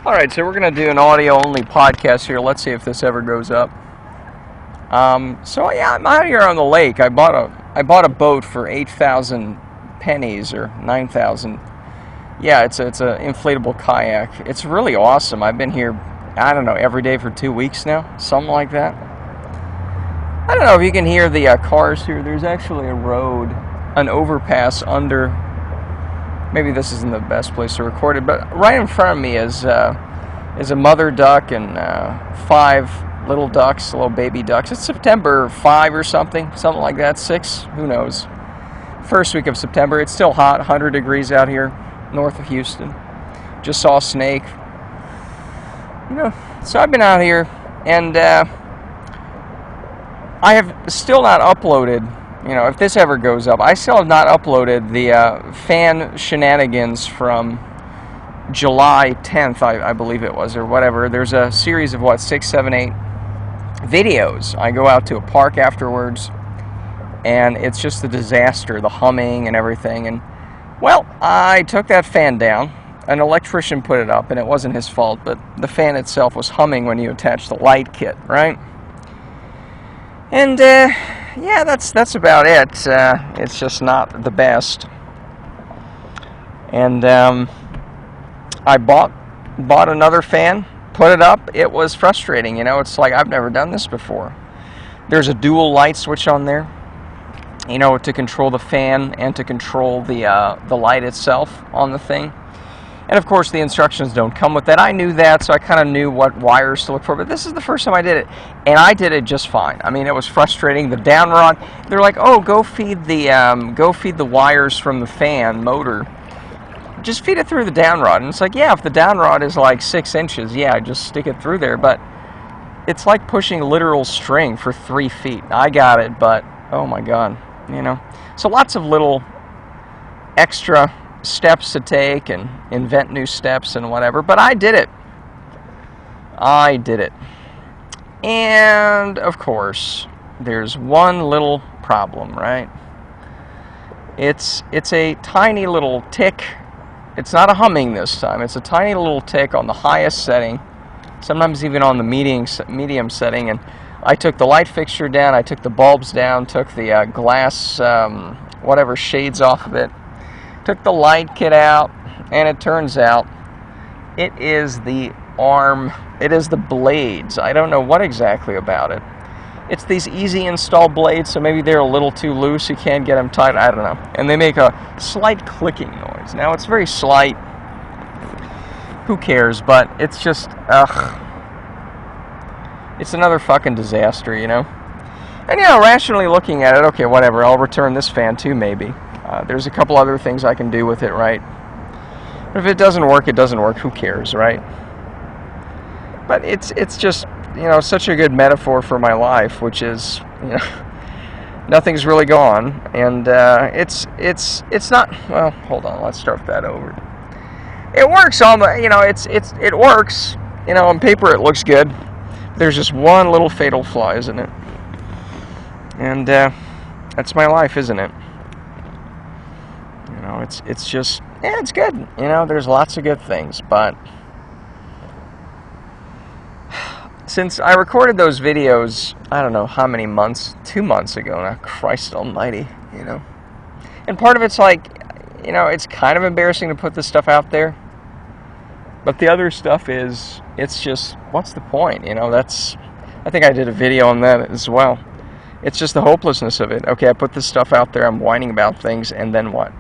Alright, so we're going to do an audio-only podcast here. Let's see if this ever goes up. So yeah, I'm out here on the lake. I bought a boat for 8,000 pennies, or 9,000. Yeah, it's an inflatable kayak. It's really awesome. I've been here, I don't know, every day for 2 weeks now. Something like that. I don't know if you can hear the cars here. There's actually a road, an overpass under. Maybe this isn't the best place to record it, but right in front of me is a mother duck and 5 little ducks, little baby ducks. It's September 5 or something like that, 6, who knows. First week of September. It's still hot, 100 degrees out here, north of Houston. Just saw a snake. So I've been out here, and I have still not uploaded. If this ever goes up, I still have not uploaded the fan shenanigans from July 10th, I believe it was, or whatever. There's a series of, 6, 7, 8 videos. I go out to a park afterwards, and it's just a disaster, the humming and everything. And, well, I took that fan down. An electrician put it up, and it wasn't his fault, but the fan itself was humming when you attach the light kit, right? And, yeah, that's about it. It's just not the best. And I bought another fan, put it up. It was frustrating, It's like I've never done this before. There's a dual light switch on there, to control the fan and to control the light itself on the thing. And of course, the instructions don't come with that. I knew that, so I kind of knew what wires to look for. But this is the first time I did it, and I did it just fine. I mean, it was frustrating. The down rod, they're like, "Oh, go feed the wires from the fan motor. Just feed it through the down rod." And it's like, yeah, if the down rod is like 6 inches, yeah, just stick it through there. But it's like pushing literal string for 3 feet. I got it, but oh my God, So lots of little extra steps to take and invent new steps and whatever, but I did it. And of course, there's one little problem, right? It's a tiny little tick. It's not a humming this time. It's a tiny little tick on the highest setting, sometimes even on the medium setting. And I took the light fixture down, I took the bulbs down, took the glass whatever shades off of it, took the light kit out, and it turns out it is the blades. I don't know what exactly about it. It's these easy install blades, so maybe they're a little too loose, you can't get them tight, I don't know. And they make a slight clicking noise. Now, it's very slight, who cares, but it's just, it's another fucking disaster, And, rationally looking at it, okay, whatever, I'll return this fan too, maybe. There's a couple other things I can do with it, right? But if it doesn't work, it doesn't work. Who cares, right? But it's just, such a good metaphor for my life, which is, nothing's really gone, and it's not. Well, hold on, let's start that over. It works on the, it works. On paper it looks good. There's just one little fatal flaw, isn't it? And that's my life, isn't it? It's just, yeah, it's good. There's lots of good things, but since I recorded those videos, I don't know how many months, 2 months ago now, Christ almighty, And part of it's like, it's kind of embarrassing to put this stuff out there, but the other stuff is, it's just, what's the point? I think I did a video on that as well. It's just the hopelessness of it. Okay, I put this stuff out there, I'm whining about things, and then what?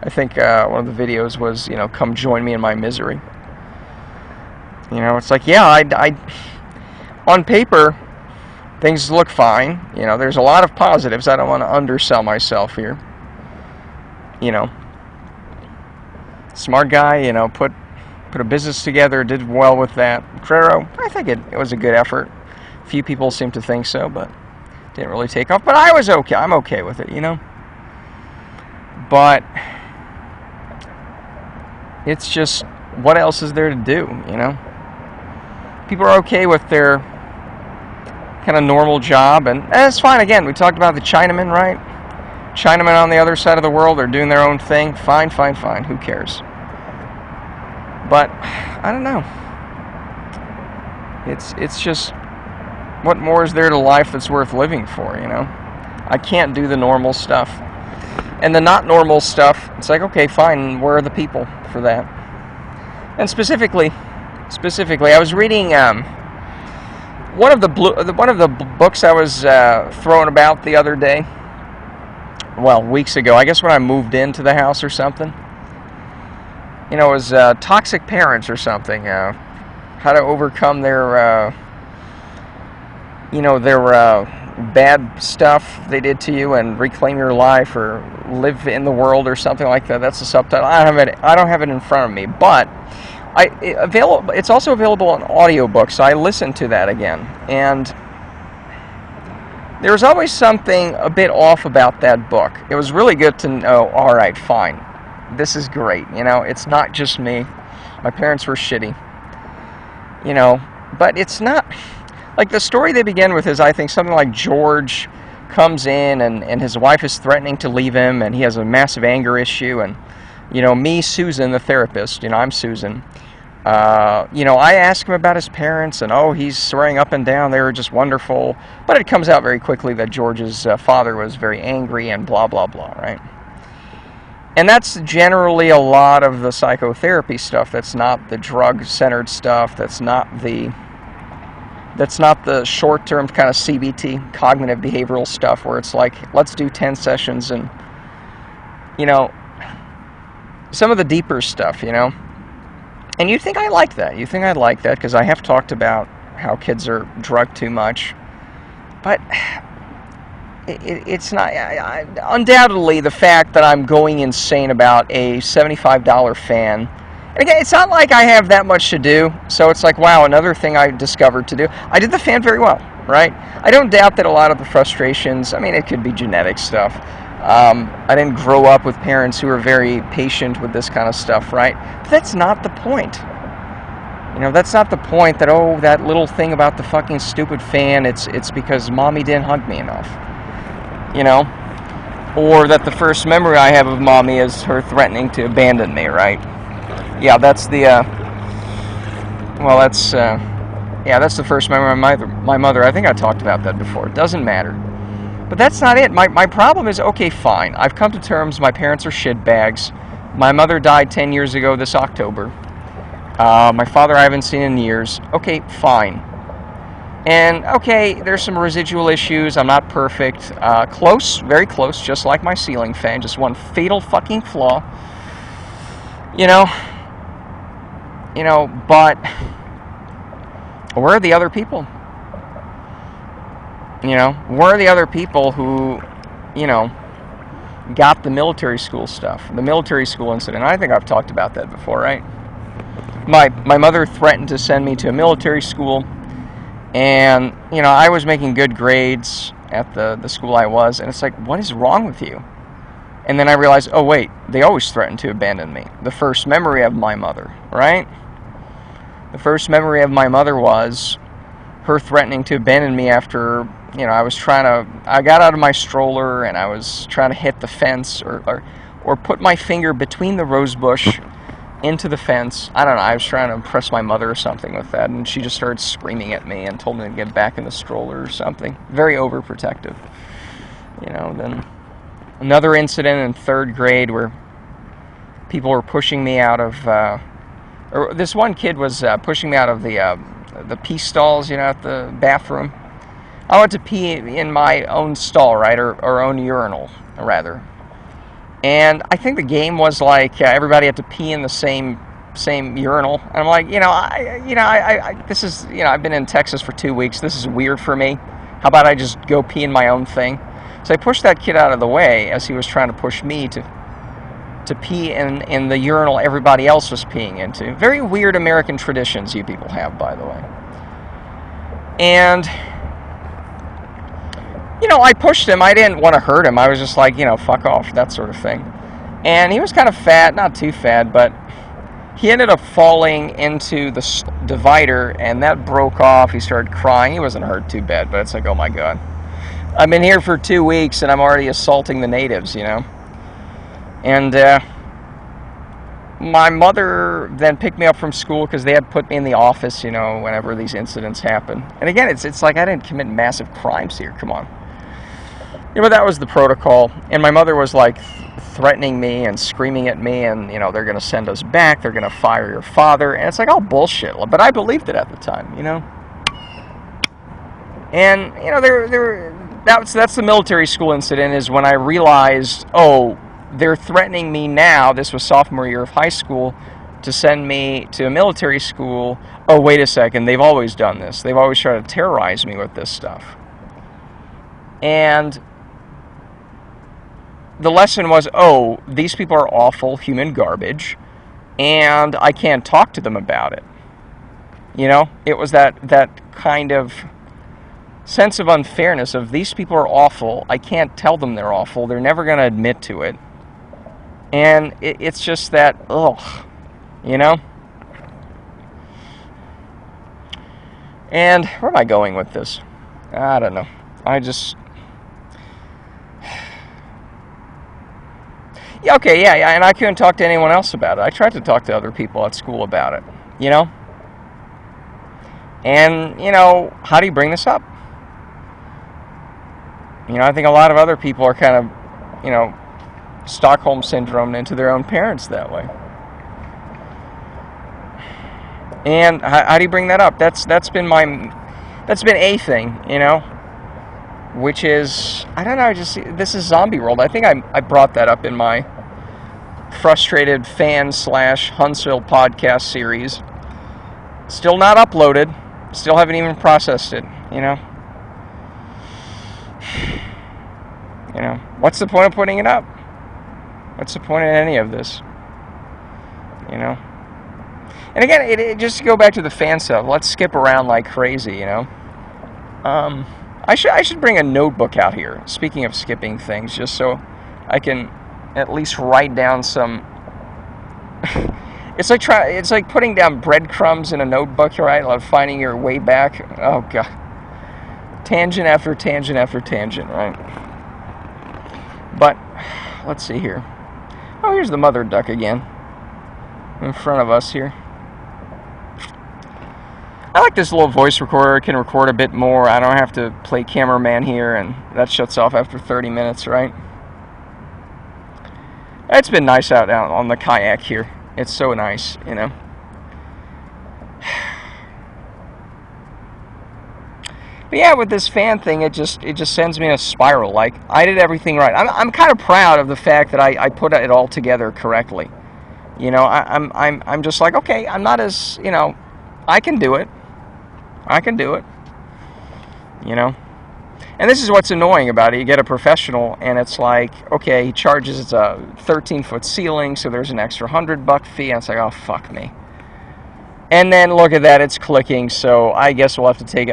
I think one of the videos was, come join me in my misery. It's like, yeah, I on paper, things look fine. There's a lot of positives. I don't want to undersell myself here. Smart guy, put a business together, did well with that. Grero, I think it was a good effort. Few people seem to think so, but didn't really take off. But I was okay. I'm okay with it, But it's just, what else is there to do, People are okay with their kind of normal job, and it's fine. Again, we talked about the Chinamen, right? Chinamen on the other side of the world are doing their own thing. Fine. Who cares? But I don't know. It's just, what more is there to life that's worth living for, you know? I can't do the normal stuff. And the not normal stuff, it's like, okay, fine, where are the people for that? And specifically, I was reading one of the books I was throwing about the other day. Well, weeks ago, I guess when I moved into the house or something. You know, it was Toxic Parents or something. How to overcome their, bad stuff they did to you and reclaim your life or live in the world or something like that. That's the subtitle. I don't have it in front of me, but it's also available on audiobook, so I listened to that again. And there was always something a bit off about that book. It was really good to know, all right, fine, this is great. You know, it's not just me. My parents were shitty. You know, but it's not... Like, the story they begin with is, I think, something like George comes in and his wife is threatening to leave him, and he has a massive anger issue, and, you know, me, Susan, the therapist, you know, I'm Susan, I ask him about his parents, and, he's swearing up and down, they were just wonderful, but it comes out very quickly that George's father was very angry and blah, blah, blah, right? And that's generally a lot of the psychotherapy stuff. That's not the drug-centered stuff, that's not the short-term kind of CBT, cognitive behavioral stuff, where it's like, let's do 10 sessions and, you know, some of the deeper stuff, you know. And you think I like that. You think I like that because I have talked about how kids are drugged too much. But it's not... undoubtedly, the fact that I'm going insane about a $75 fan... And again, it's not like I have that much to do, so it's like, wow, another thing I discovered to do. I did the fan very well, right? I don't doubt that a lot of the frustrations, I mean, it could be genetic stuff. I didn't grow up with parents who were very patient with this kind of stuff, right? But that's not the point. You know, that's not the point that, that little thing about the fucking stupid fan, it's because mommy didn't hug me enough. You know? Or that the first memory I have of mommy is her threatening to abandon me, right? Yeah, that's the, that's the first memory of my mother. I think I talked about that before. It doesn't matter. But that's not it. My problem is, okay, fine. I've come to terms, my parents are shitbags. My mother died 10 years ago this October. My father I haven't seen in years. Okay, fine. And, okay, there's some residual issues. I'm not perfect. Close, very close, just like my ceiling fan. Just one fatal fucking flaw. You know, but where are the other people? You know, where are the other people who, you know, got the military school stuff, the military school incident? I think I've talked about that before, right? My mother threatened to send me to a military school, and, you know, I was making good grades at the school I was, and it's like, what is wrong with you? And then I realized, oh wait, they always threatened to abandon me. The first memory of my mother, right? The first memory of my mother was her threatening to abandon me after, you know, I got out of my stroller and I was trying to hit the fence or put my finger between the rose bush into the fence. I don't know, I was trying to impress my mother or something with that, and she just started screaming at me and told me to get back in the stroller or something. Very overprotective. You know, then... Another incident in 3rd grade where people were pushing me out of, or this one kid was pushing me out of the pee stalls, you know, at the bathroom. I went to pee in my own stall, right, or own urinal, rather. And I think the game was like everybody had to pee in the same urinal. And I'm like, this is, I've been in Texas for 2 weeks. This is weird for me. How about I just go pee in my own thing? So I pushed that kid out of the way as he was trying to push me to pee in the urinal everybody else was peeing into. Very weird American traditions you people have, by the way. And, I pushed him. I didn't want to hurt him. I was just like, fuck off, that sort of thing. And he was kind of fat, not too fat, but he ended up falling into the divider, and that broke off. He started crying. He wasn't hurt too bad, but it's like, oh my God. I've been here for 2 weeks, and I'm already assaulting the natives, And my mother then picked me up from school because they had put me in the office, you know, whenever these incidents happen. And again, it's like I didn't commit massive crimes here. Come on. Yeah, but that was the protocol. And my mother was like threatening me and screaming at me, and you know, they're going to send us back. They're going to fire your father. And it's like, oh, bullshit. But I believed it at the time, you know. And you know, that's the military school incident. Is when I realized, oh, they're threatening me now. This was sophomore year of high school, to send me to a military school. Oh, wait a second. They've always done this. They've always tried to terrorize me with this stuff. And the lesson was, oh, these people are awful human garbage, and I can't talk to them about it. You know, it was that kind of sense of unfairness of these people are awful. I can't tell them they're awful. They're never going to admit to it. And it's just that, ugh, you know? And where am I going with this? I don't know. Yeah, okay, yeah, and I couldn't talk to anyone else about it. I tried to talk to other people at school about it, you know? And, you know, how do you bring this up? You know, I think a lot of other people are kind of, you know, Stockholm syndrome into their own parents that way. And how do you bring that up? That's been a thing, you know, which is, I don't know, this is zombie world. I think I brought that up in my frustrated fan / Huntsville podcast series. Still not uploaded. Still haven't even processed it, you know. You know, what's the point of putting it up? What's the point of any of this? You know? And again, it just to go back to the fan stuff, let's skip around like crazy, you know? I should bring a notebook out here, speaking of skipping things, just so I can at least write down some... It's like putting down breadcrumbs in a notebook, right? Like finding your way back. Oh, God. Tangent after tangent after tangent, right? But, let's see here. Oh, here's the mother duck again. In front of us here. I like this little voice recorder. It can record a bit more. I don't have to play cameraman here, and that shuts off after 30 minutes, right? It's been nice out on the kayak here. It's so nice, you know. But yeah, with this fan thing, it just sends me in a spiral. Like, I did everything right. I'm kind of proud of the fact that I put it all together correctly. You know, I'm just like, okay, I'm not as, you know, I can do it. I can do it. You know. And this is what's annoying about it. You get a professional, and it's like, okay, he charges, it's a 13-foot ceiling, so there's an extra $100 fee. And it's like, oh, fuck me. And then look at that, it's clicking, so I guess we'll have to take,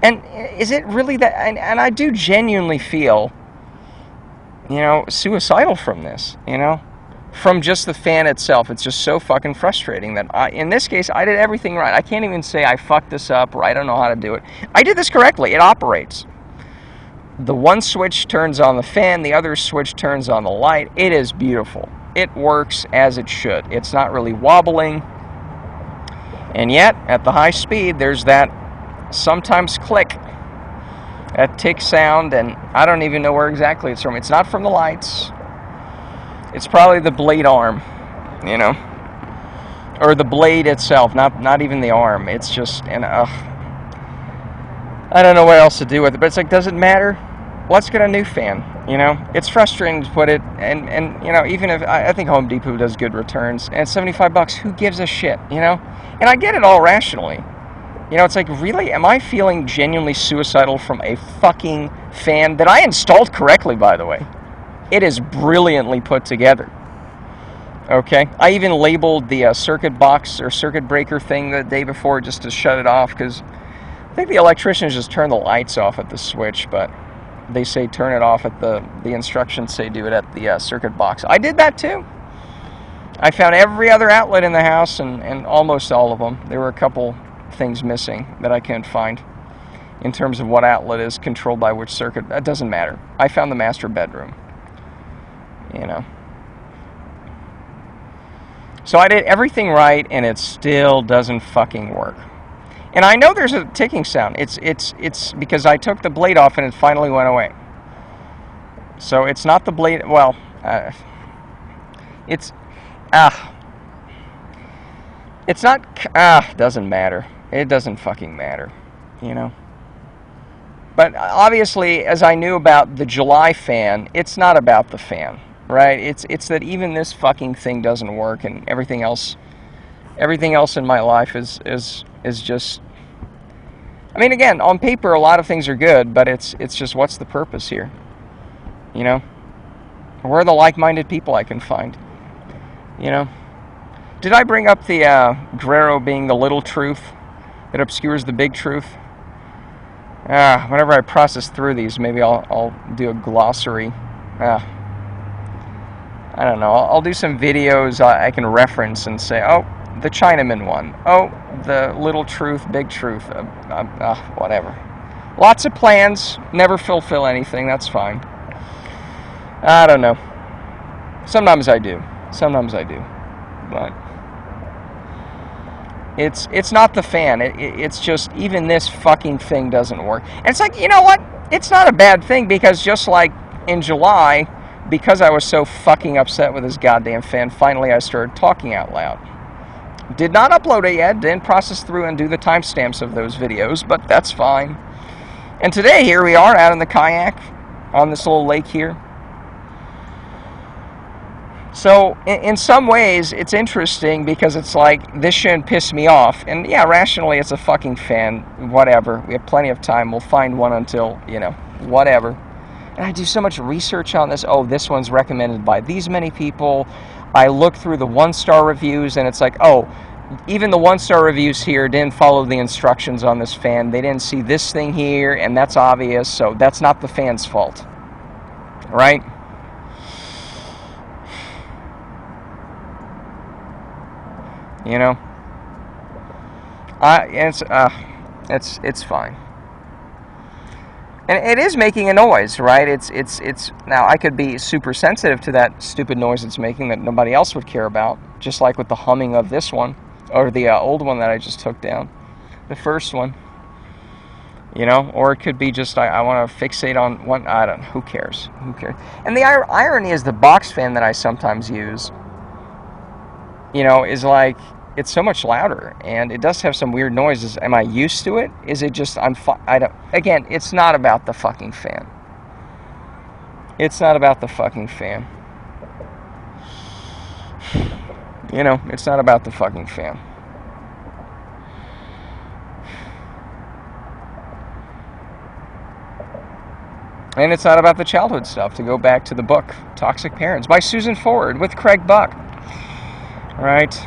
And is it really that, and I do genuinely feel, you know, suicidal from this, you know? From just the fan itself. It's just so fucking frustrating that in this case, I did everything right. I can't even say I fucked this up or I don't know how to do it. I did this correctly. It operates. The one switch turns on the fan, the other switch turns on the light. It is beautiful. It works as it should. It's not really wobbling. And yet, at the high speed, there's that sometimes click, that tick sound, and I don't even know where exactly it's from. It's not from the lights. It's probably the blade arm, you know, or the blade itself, not even the arm. It's just, and I don't know what else to do with it, but it's like, does it matter? Let's get a new fan, you know? It's frustrating to put it, and you know, even if, I think Home Depot does good returns, and it's $75, who gives a shit, you know? And I get it all rationally. You know, it's like, really, am I feeling genuinely suicidal from a fucking fan that I installed correctly, by the way? It is brilliantly put together. Okay? I even labeled the circuit box or circuit breaker thing the day before just to shut it off, because I think the electricians just turn the lights off at the switch, but they say turn it off at the instructions say do it at the circuit box. I did that too. I found every other outlet in the house and almost all of them. There were a couple things missing that I couldn't find in terms of what outlet is controlled by which circuit. That doesn't matter. I found the master bedroom. You know. So I did everything right, and it still doesn't fucking work. And I know there's a ticking sound. It's because I took the blade off and it finally went away. So it's not the blade. Well, it's it's not. Doesn't matter. It doesn't fucking matter, you know. But obviously, as I knew about the July fan, it's not about the fan, right? It's that even this fucking thing doesn't work, and everything else in my life is just. I mean, again, on paper, a lot of things are good, but it's just, what's the purpose here? You know, where are the like-minded people I can find? You know, did I bring up the Grero being the little truth that obscures the big truth? Whenever I process through these, maybe I'll do a glossary. I don't know. I'll do some videos I can reference and say, oh, the Chinamen one. Oh, the little truth, big truth. Whatever. Lots of plans, never fulfill anything. That's fine. I don't know. Sometimes I do. But it's not the fan. It's just, even this fucking thing doesn't work. And it's like, you know what? It's not a bad thing, because just like in July, because I was so fucking upset with this goddamn fan, finally I started talking out loud. Did not upload it yet, didn't process through and do the timestamps of those videos, but that's fine. And today, here we are out in the kayak on this little lake here. So, in some ways, it's interesting, because it's like, this shouldn't piss me off. And yeah, rationally, it's a fucking fan, whatever. We have plenty of time, we'll find one until, you know, whatever. And I do so much research on this. Oh, this one's recommended by these many people. I look through the 1-star reviews, and it's like, oh, even the 1-star reviews here didn't follow the instructions on this fan. They didn't see this thing here, and that's obvious, so that's not the fan's fault. Right? You know? It's fine. And it is making a noise, right? It's now, I could be super sensitive to that stupid noise it's making that nobody else would care about, just like with the humming of this one, or the old one that I just took down, the first one. You know, or it could be just, I want to fixate on one. I don't know. Who cares? And the irony is, the box fan that I sometimes use, you know, is like, it's so much louder, and it does have some weird noises. Am I used to it? Is it just, again, it's not about the fucking fan. It's not about the fucking fan. You know, it's not about the fucking fan. And it's not about the childhood stuff, to go back to the book, Toxic Parents, by Susan Forward, with Craig Buck. Right?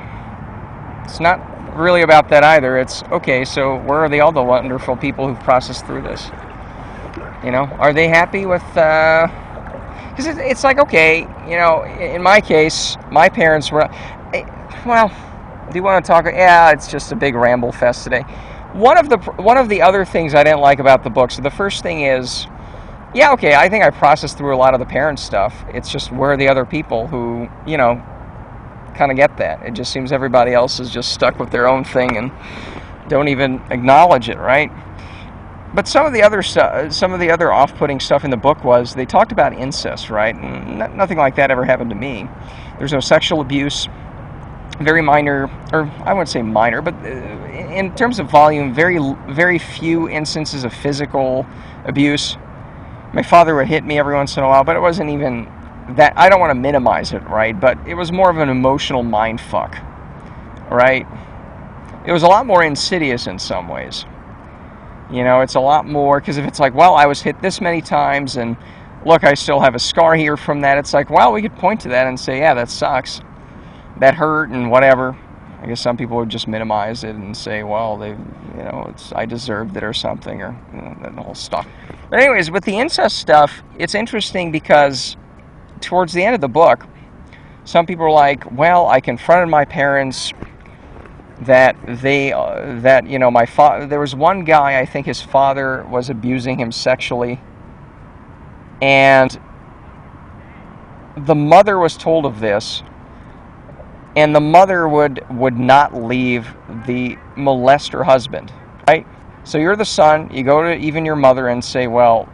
It's not really about that either. It's, okay, so where are all the wonderful people who've processed through this? You know, are they happy with, because it's like, okay, you know, in my case, my parents were, well, do you want to talk? Yeah, it's just a big ramble fest today. One of the other things I didn't like about the book, so the first thing is, yeah, okay, I think I processed through a lot of the parent stuff. It's just, where are the other people who, you know, kind of get that? It just seems everybody else is just stuck with their own thing and don't even acknowledge it, right? But some of the other off-putting stuff in the book was, they talked about incest, right? And nothing like that ever happened to me. There's no sexual abuse, very minor, or I wouldn't say minor, but in terms of volume, very, very few instances of physical abuse. My father would hit me every once in a while, but it wasn't even that. I don't want to minimize it, right? But it was more of an emotional mind fuck, right? It was a lot more insidious in some ways. You know, it's a lot more, because if it's like, well, I was hit this many times, and look, I still have a scar here from that, it's like, well, we could point to that and say, yeah, that sucks. That hurt and whatever. I guess some people would just minimize it and say, well, I deserved it or something, or, you know, that whole stuff. But anyways, with the incest stuff, it's interesting because towards the end of the book, some people are like, well, I confronted my parents that you know, my father, there was one guy, I think his father was abusing him sexually, and the mother was told of this, And the mother would not leave the molester husband, right? So you're the son, you go to even your mother and say, well,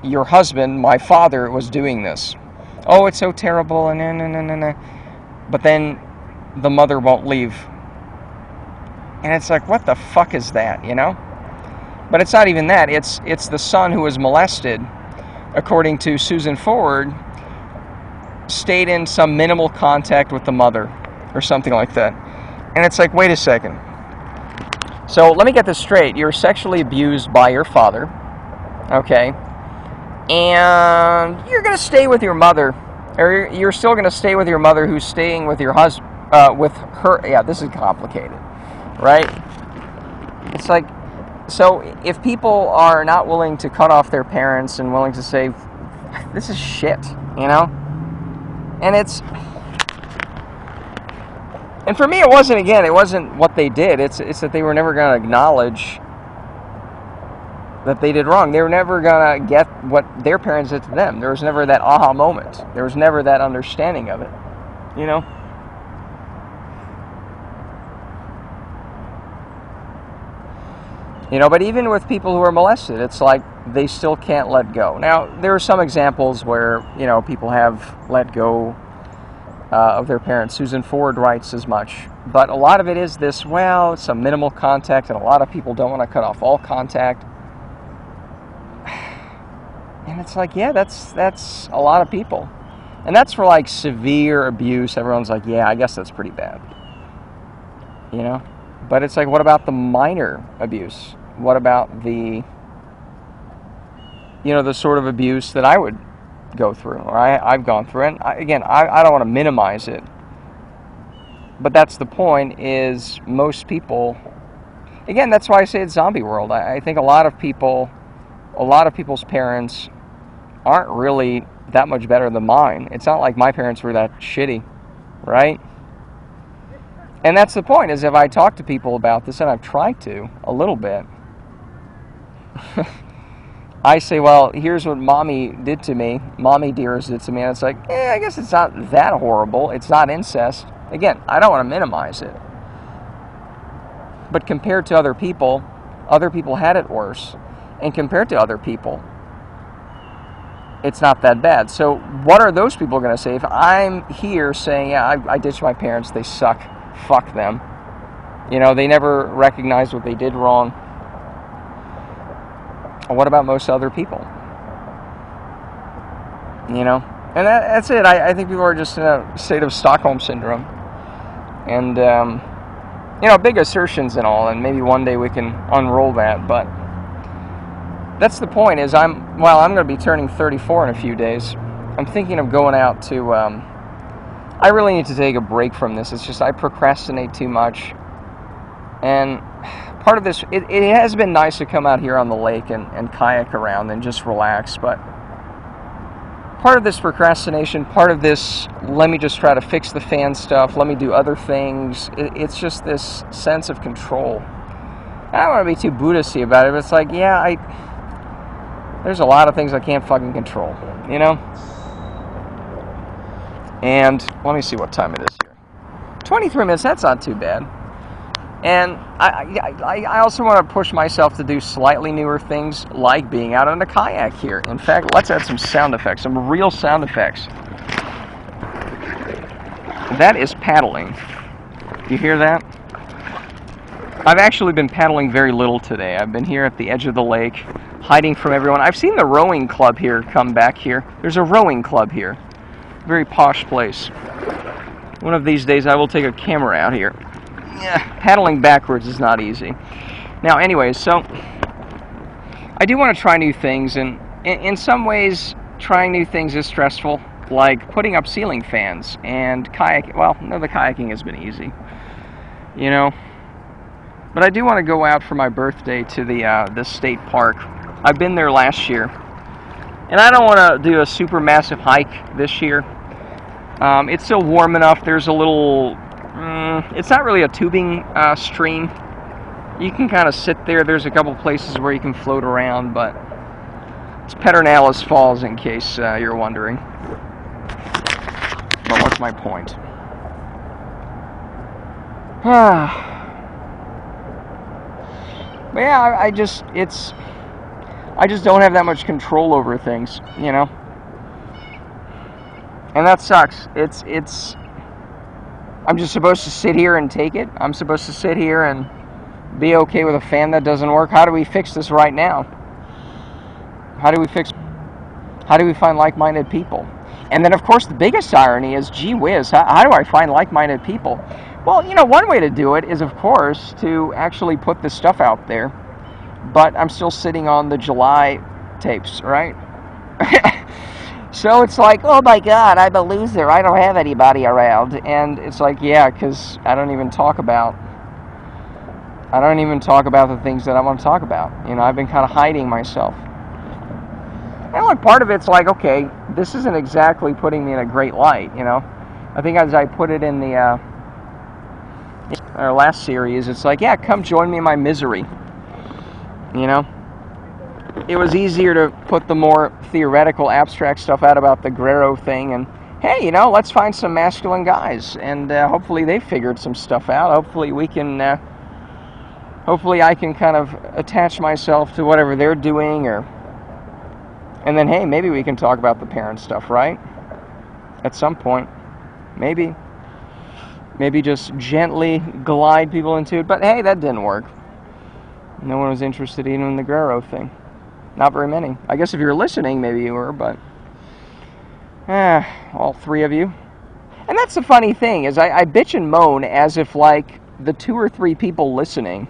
your husband, my father, was doing this. Oh, it's so terrible, and nah. But then the mother won't leave. And it's like, what the fuck is that, you know? But it's not even that. It's the son who was molested, according to Susan Ford, stayed in some minimal contact with the mother or something like that. And it's like, wait a second. So let me get this straight. You're sexually abused by your father, okay? And you're going to stay with your mother, or you're still going to stay with your mother who's staying with your husband, with her. Yeah, this is complicated, right? It's like, so if people are not willing to cut off their parents and willing to say, this is shit, you know? And and for me, it wasn't what they did. It's that they were never going to acknowledge that they did wrong. They were never going to get what their parents did to them. There was never that aha moment. There was never that understanding of it, you know? You know, but even with people who are molested, it's like they still can't let go. Now, there are some examples where, you know, people have let go of their parents. Susan Ford writes as much. But a lot of it is this, well, it's some minimal contact, and a lot of people don't want to cut off all contact. And it's like, yeah, that's a lot of people. And that's for, like, severe abuse. Everyone's like, yeah, I guess that's pretty bad. You know? But it's like, what about the minor abuse? What about the, you know, the sort of abuse that I would go through, or I've gone through? And I don't want to minimize it, but that's the point, is most people, again, that's why I say it's zombie world. I think a lot of people's parents aren't really that much better than mine. It's not like my parents were that shitty, right? And that's the point, is if I talk to people about this, and I've tried to a little bit, I say, well, here's what mommy did to me, mommy dearest did to me, and it's like, I guess it's not that horrible. It's not incest. Again, I don't want to minimize it. But compared to other people had it worse. And compared to other people, it's not that bad. So what are those people going to say? If I'm here saying, yeah, I ditched my parents, they suck, fuck them. You know, they never recognized what they did wrong. What about most other people? You know? And that's it. I think people are just in a state of Stockholm syndrome. And, you know, big assertions and all, and maybe one day we can unroll that, but that's the point, is I'm going to be turning 34 in a few days. I'm thinking of going out to, I really need to take a break from this. It's just I procrastinate too much. And part of this, it has been nice to come out here on the lake and kayak around and just relax, but part of this procrastination, part of this, let me just try to fix the fan stuff, let me do other things, it's just this sense of control. I don't want to be too Buddhisty about it, but it's like, yeah, there's a lot of things I can't fucking control, you know? And let me see what time it is here. 23 minutes, that's not too bad. And I also want to push myself to do slightly newer things, like being out on a kayak here. In fact, let's add some sound effects, some real sound effects. That is paddling. You hear that? I've actually been paddling very little today. I've been here at the edge of the lake, hiding from everyone. I've seen the rowing club here come back here. There's a rowing club here. Very posh place. One of these days I will take a camera out here. Yeah, paddling backwards is not easy. Now, anyways, so I do want to try new things, and in some ways, trying new things is stressful, like putting up ceiling fans and kayaking. Well, no, the kayaking has been easy, you know. But I do want to go out for my birthday to the state park. I've been there last year, and I don't want to do a super massive hike this year. It's still warm enough. There's a little. It's not really a tubing stream. You can kind of sit there. There's a couple places where you can float around, but it's Pedernales Falls, in case you're wondering. But what's my point? But yeah, I just don't have that much control over things, you know? And that sucks. I'm just supposed to sit here and take it. I'm supposed to sit here and be okay with a fan that doesn't work. How do we fix this right now? How do we find like-minded people? And then, of course, the biggest irony is, gee whiz, how do I find like-minded people? Well, you know, one way to do it is, of course, to actually put this stuff out there. But I'm still sitting on the July tapes, right? So it's like, oh my God, I'm a loser. I don't have anybody around. And it's like, yeah, because I don't even talk about the things that I want to talk about. You know, I've been kind of hiding myself. And like part of it's like, okay, this isn't exactly putting me in a great light, you know. I think as I put it in our last series, it's like, yeah, come join me in my misery. You know, it was easier to put the more theoretical, abstract stuff out about the Grero thing, and hey, you know, let's find some masculine guys, and hopefully they figured some stuff out. Hopefully I can kind of attach myself to whatever they're doing, and then hey, maybe we can talk about the parent stuff, right? At some point, maybe just gently glide people into it. But hey, that didn't work. No one was interested even in the Grero thing. Not very many. I guess if you're listening, maybe you were, but all three of you. And that's the funny thing, is I bitch and moan as if like the 2 or 3 people listening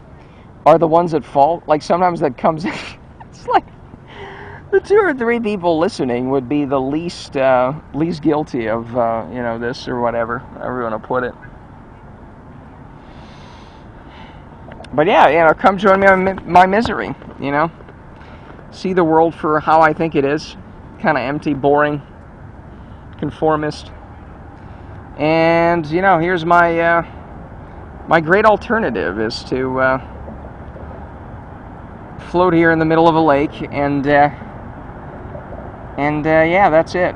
are the ones at fault. Like sometimes that comes in, it's like the 2 or 3 people listening would be the least guilty of you know, this or whatever, however you want to put it. But yeah, you know, come join me on my misery, you know. See the world for how I think it is. Kind of empty, boring, conformist. And, you know, here's my my great alternative is to float here in the middle of a lake, and yeah, that's it.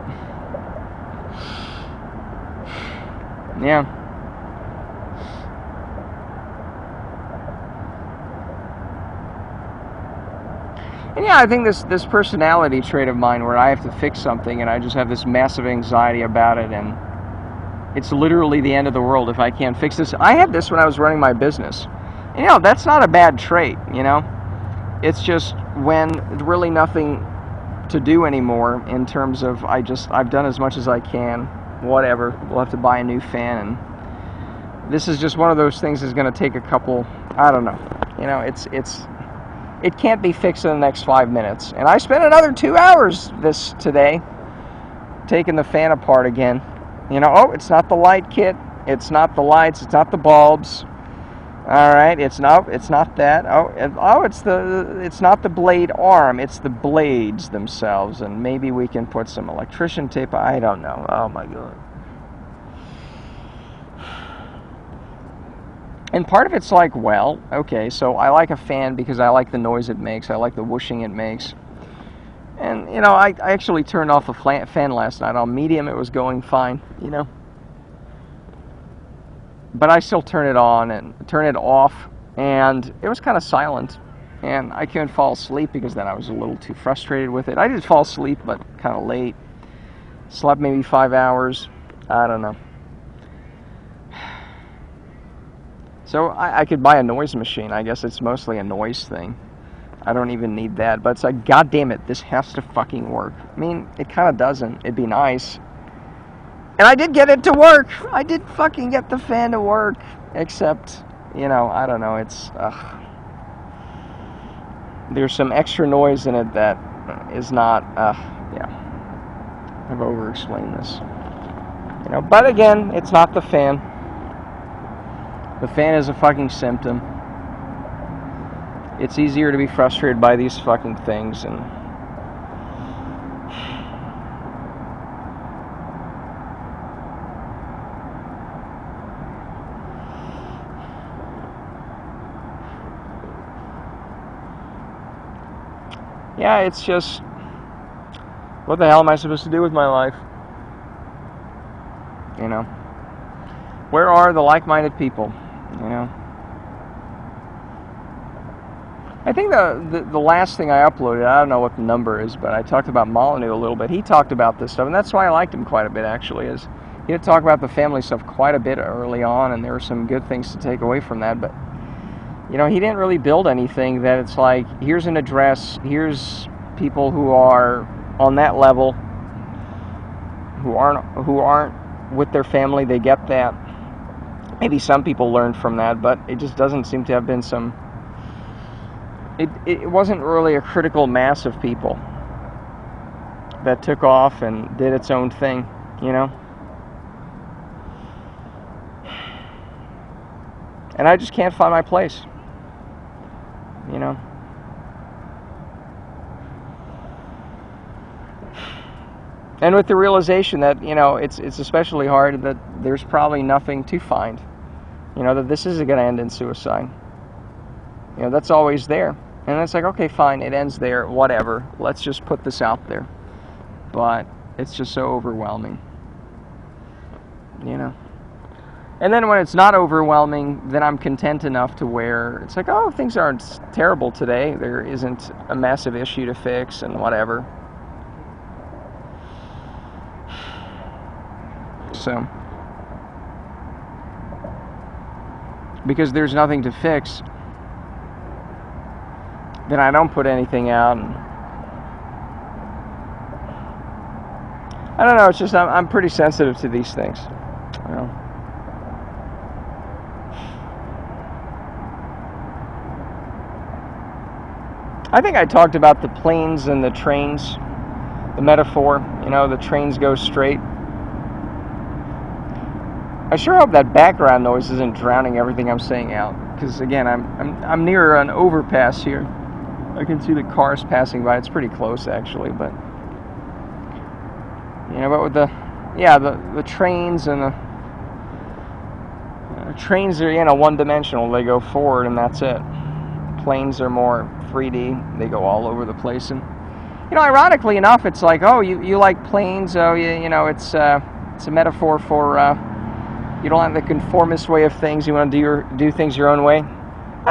Yeah. And yeah, I think this personality trait of mine where I have to fix something and I just have this massive anxiety about it, and it's literally the end of the world if I can't fix this. I had this when I was running my business. And, you know, that's not a bad trait, you know. It's just when really nothing to do anymore in terms of I've done as much as I can, whatever. We'll have to buy a new fan, and this is just one of those things that's going to take a couple, I don't know. You know, it can't be fixed in the next 5 minutes. And I spent another 2 hours today taking the fan apart again. You know, oh, it's not the light kit, it's not the lights, it's not the bulbs. All right, it's not that. It's not the blade arm, it's the blades themselves, and maybe we can put some electrician tape. I don't know. Oh my God. And part of it's like, well, okay, so I like a fan because I like the noise it makes, I like the whooshing it makes. And, you know, I actually turned off the fan last night on medium. It was going fine, you know. But I still turn it on and turn it off, and it was kind of silent. And I couldn't fall asleep because then I was a little too frustrated with it. I did fall asleep, but kind of late. Slept maybe 5 hours. I don't know. So I could buy a noise machine. I guess it's mostly a noise thing. I don't even need that, but it's like, God damn it, this has to fucking work. I mean, it kind of doesn't. It'd be nice. And I did get it to work. I did fucking get the fan to work. Except, you know, I don't know, it's, there's some extra noise in it that is not, yeah. I've over-explained this. You know, but again, it's not the fan. The fan is a fucking symptom. It's easier to be frustrated by these fucking things, and yeah, it's just, what the hell am I supposed to do with my life? You know, where are the like-minded people? You know. I think the last thing I uploaded, I don't know what the number is, but I talked about Molyneux a little bit. He talked about this stuff, and that's why I liked him quite a bit, actually, is he did talk about the family stuff quite a bit early on, and there were some good things to take away from that, but, you know, he didn't really build anything that it's like, here's an address, here's people who are on that level, who aren't with their family, they get that. Maybe some people learned from that, but it just doesn't seem to have been some... It wasn't really a critical mass of people that took off and did its own thing, you know? And I just can't find my place, you know? And with the realization that, you know, it's especially hard that there's probably nothing to find, you know, that this isn't going to end in suicide. You know, that's always there. And it's like, okay, fine, it ends there, whatever. Let's just put this out there. But it's just so overwhelming. You know? And then when it's not overwhelming, then I'm content enough to where it's like, oh, things aren't terrible today. There isn't a massive issue to fix and whatever. So, because there's nothing to fix, then I don't put anything out. And I don't know, it's just I'm pretty sensitive to these things. You know? I think I talked about the planes and the trains, the metaphor, you know, the trains go straight. I sure hope that background noise isn't drowning everything I'm saying out, because again, I'm near an overpass here. I can see the cars passing by. It's pretty close, actually, but you know, but with the trains and the trains are, you know, one-dimensional. They go forward and that's it. Planes are more 3D. They go all over the place, and you know, ironically enough, it's like, oh, you like planes? Oh, you know, it's a metaphor for you don't have the conformist way of things. You want to do things your own way.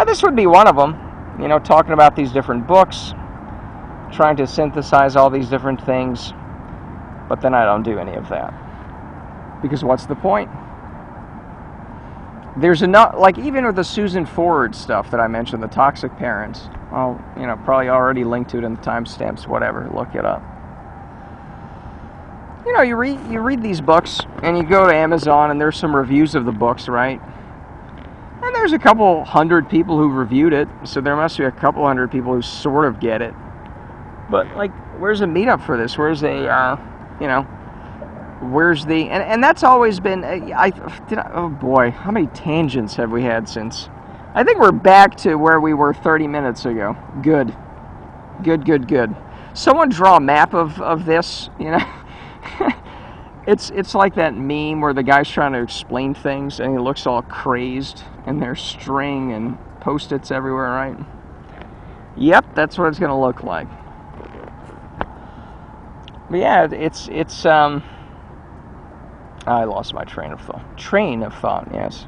This would be one of them. You know, talking about these different books, trying to synthesize all these different things, but then I don't do any of that. Because what's the point? There's enough, like even with the Susan Forward stuff that I mentioned, the toxic parents, I'll, you know, probably already linked to it in the timestamps, whatever, look it up. You know, you read these books, and you go to Amazon, and there's some reviews of the books, right? And there's a couple hundred people who reviewed it, so there must be a couple hundred people who sort of get it. But, like, where's a meetup for this? Where's a, you know, where's the... And that's always been... oh, boy, how many tangents have we had since... I think we're back to where we were 30 minutes ago. Good. Good. Someone draw a map of this, you know? It's like that meme where the guy's trying to explain things and he looks all crazed and there's string and post-its everywhere, right? Yep, that's what it's going to look like. But yeah, it's I lost my train of thought, yes.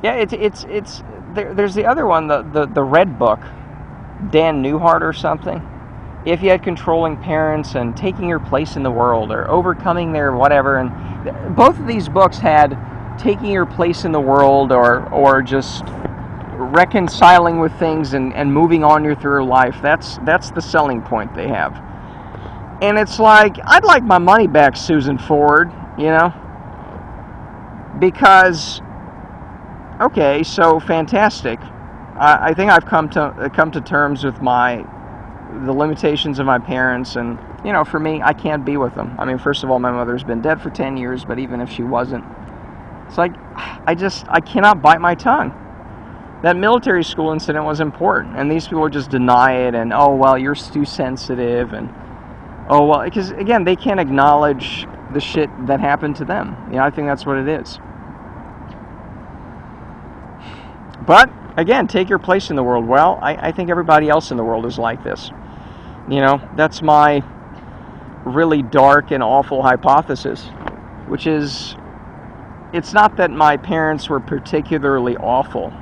Yeah, it's there's the other one, the red book, Dan Neuharth or something. If you had controlling parents and taking your place in the world or overcoming their whatever, and both of these books had taking your place in the world or just reconciling with things and moving on through your life. That's the selling point they have. And it's like, I'd like my money back, Susan Ford, you know? Because, okay, so fantastic. I think I've come to terms with the limitations of my parents, and you know, for me, I can't be with them. I mean, first of all, my mother's been dead for 10 years, but even if she wasn't, it's like I cannot bite my tongue. That military school incident was important, and these people just deny it, and oh well, you're too sensitive, and oh well, because again, they can't acknowledge the shit that happened to them. You know, I think that's what it is. But again, take your place in the world. Well, I think everybody else in the world is like this. You know, that's my really dark and awful hypothesis. which is, it's not that my parents were particularly awful.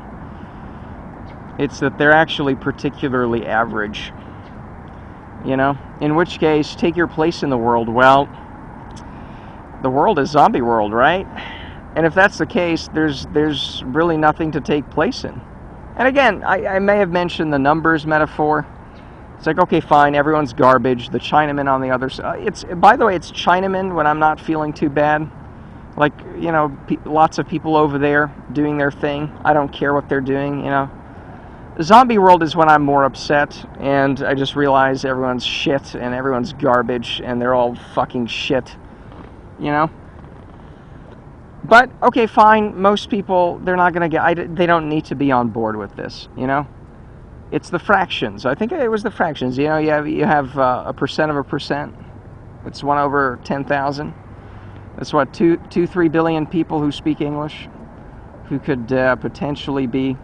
It's that they're actually particularly average. You know? In which case, take your place in the world. Well, the world is zombie world, right? And if that's the case, there's really nothing to take place in. And again, I may have mentioned the numbers metaphor. It's like, okay, fine, everyone's garbage. The Chinamen on the other side. By the way, it's Chinamen when I'm not feeling too bad. Like, you know, lots of people over there doing their thing. I don't care what they're doing, you know. The zombie world is when I'm more upset, and I just realize everyone's shit, and everyone's garbage, and they're all fucking shit, you know. But, okay, fine, most people, they're not going to they don't need to be on board with this, you know. It's the fractions. I think it was the fractions. You know, you have a percent of a percent. It's 1 over 10,000. That's what, 3 billion people who speak English, who could potentially be,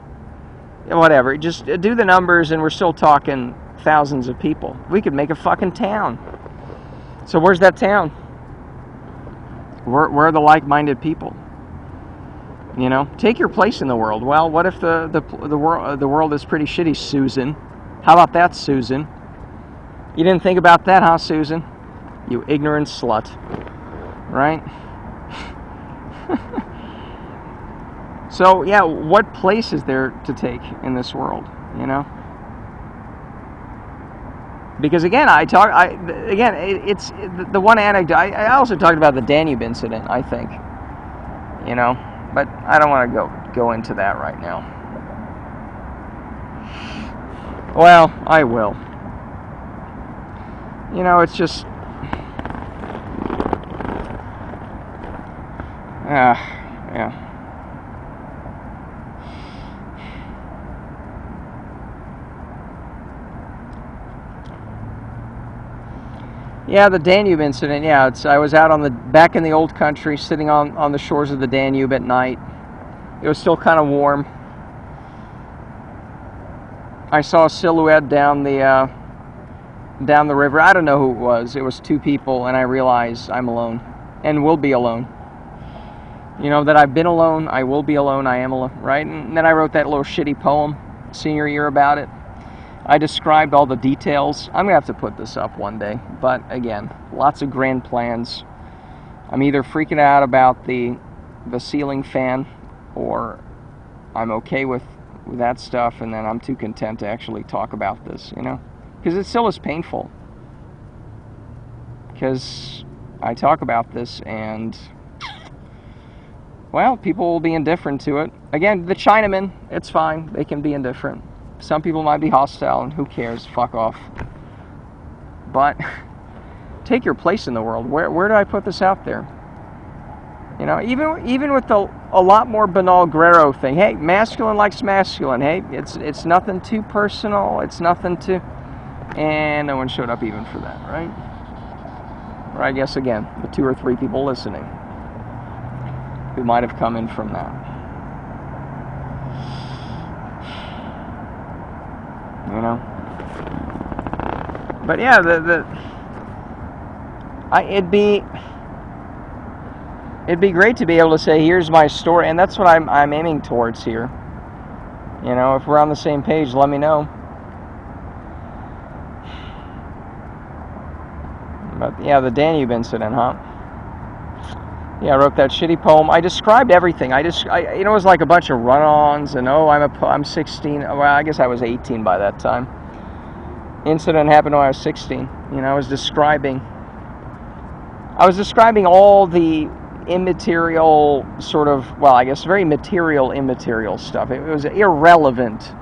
whatever. Just do the numbers, and we're still talking thousands of people. We could make a fucking town. So where's that town? Where are the like-minded people? You know, take your place in the world. Well, what if the world is pretty shitty, Susan? How about that, Susan? You didn't think about that, huh, Susan? You ignorant slut. Right? So, yeah, what place is there to take in this world, you know? Because, again, it's the one anecdote. I also talked about the Danube Incident, I think. You know? But I don't want to go into that right now. Well, I will. You know, it's just... yeah. Yeah, the Danube Incident, yeah, I was out back in the old country, sitting on the shores of the Danube at night. It was still kind of warm. I saw a silhouette down the river. I don't know who it was. It was 2 people, and I realized I'm alone, and will be alone. You know, that I've been alone, I will be alone, I am alone, right? And then I wrote that little shitty poem, senior year, about it. I described all the details. I'm going to have to put this up one day. But again, lots of grand plans. I'm either freaking out about the ceiling fan, or I'm okay with that stuff, and then I'm too content to actually talk about this, you know? Because it still is painful. Because I talk about this, and, well, people will be indifferent to it. Again, the Chinamen, it's fine. They can be indifferent. Some people might be hostile, and who cares? Fuck off. But take your place in the world. Where do I put this out there? You know, even with a lot more banal Grero thing. Hey, masculine likes masculine. Hey, it's nothing too personal. It's nothing too... And no one showed up even for that, right? Or I guess, again, the 2 or 3 people listening who might have come in from that. You know, but yeah, it'd be great to be able to say, here's my story, and that's what I'm aiming towards here. You know, if we're on the same page, let me know. But yeah, the Danube Incident, huh? Yeah, I wrote that shitty poem. I described everything. You know, it was like a bunch of run-ons, and I'm 16. Well, I guess I was 18 by that time. Incident happened when I was 16. You know, I was describing all the immaterial sort of, well, I guess very material, immaterial stuff. It was irrelevant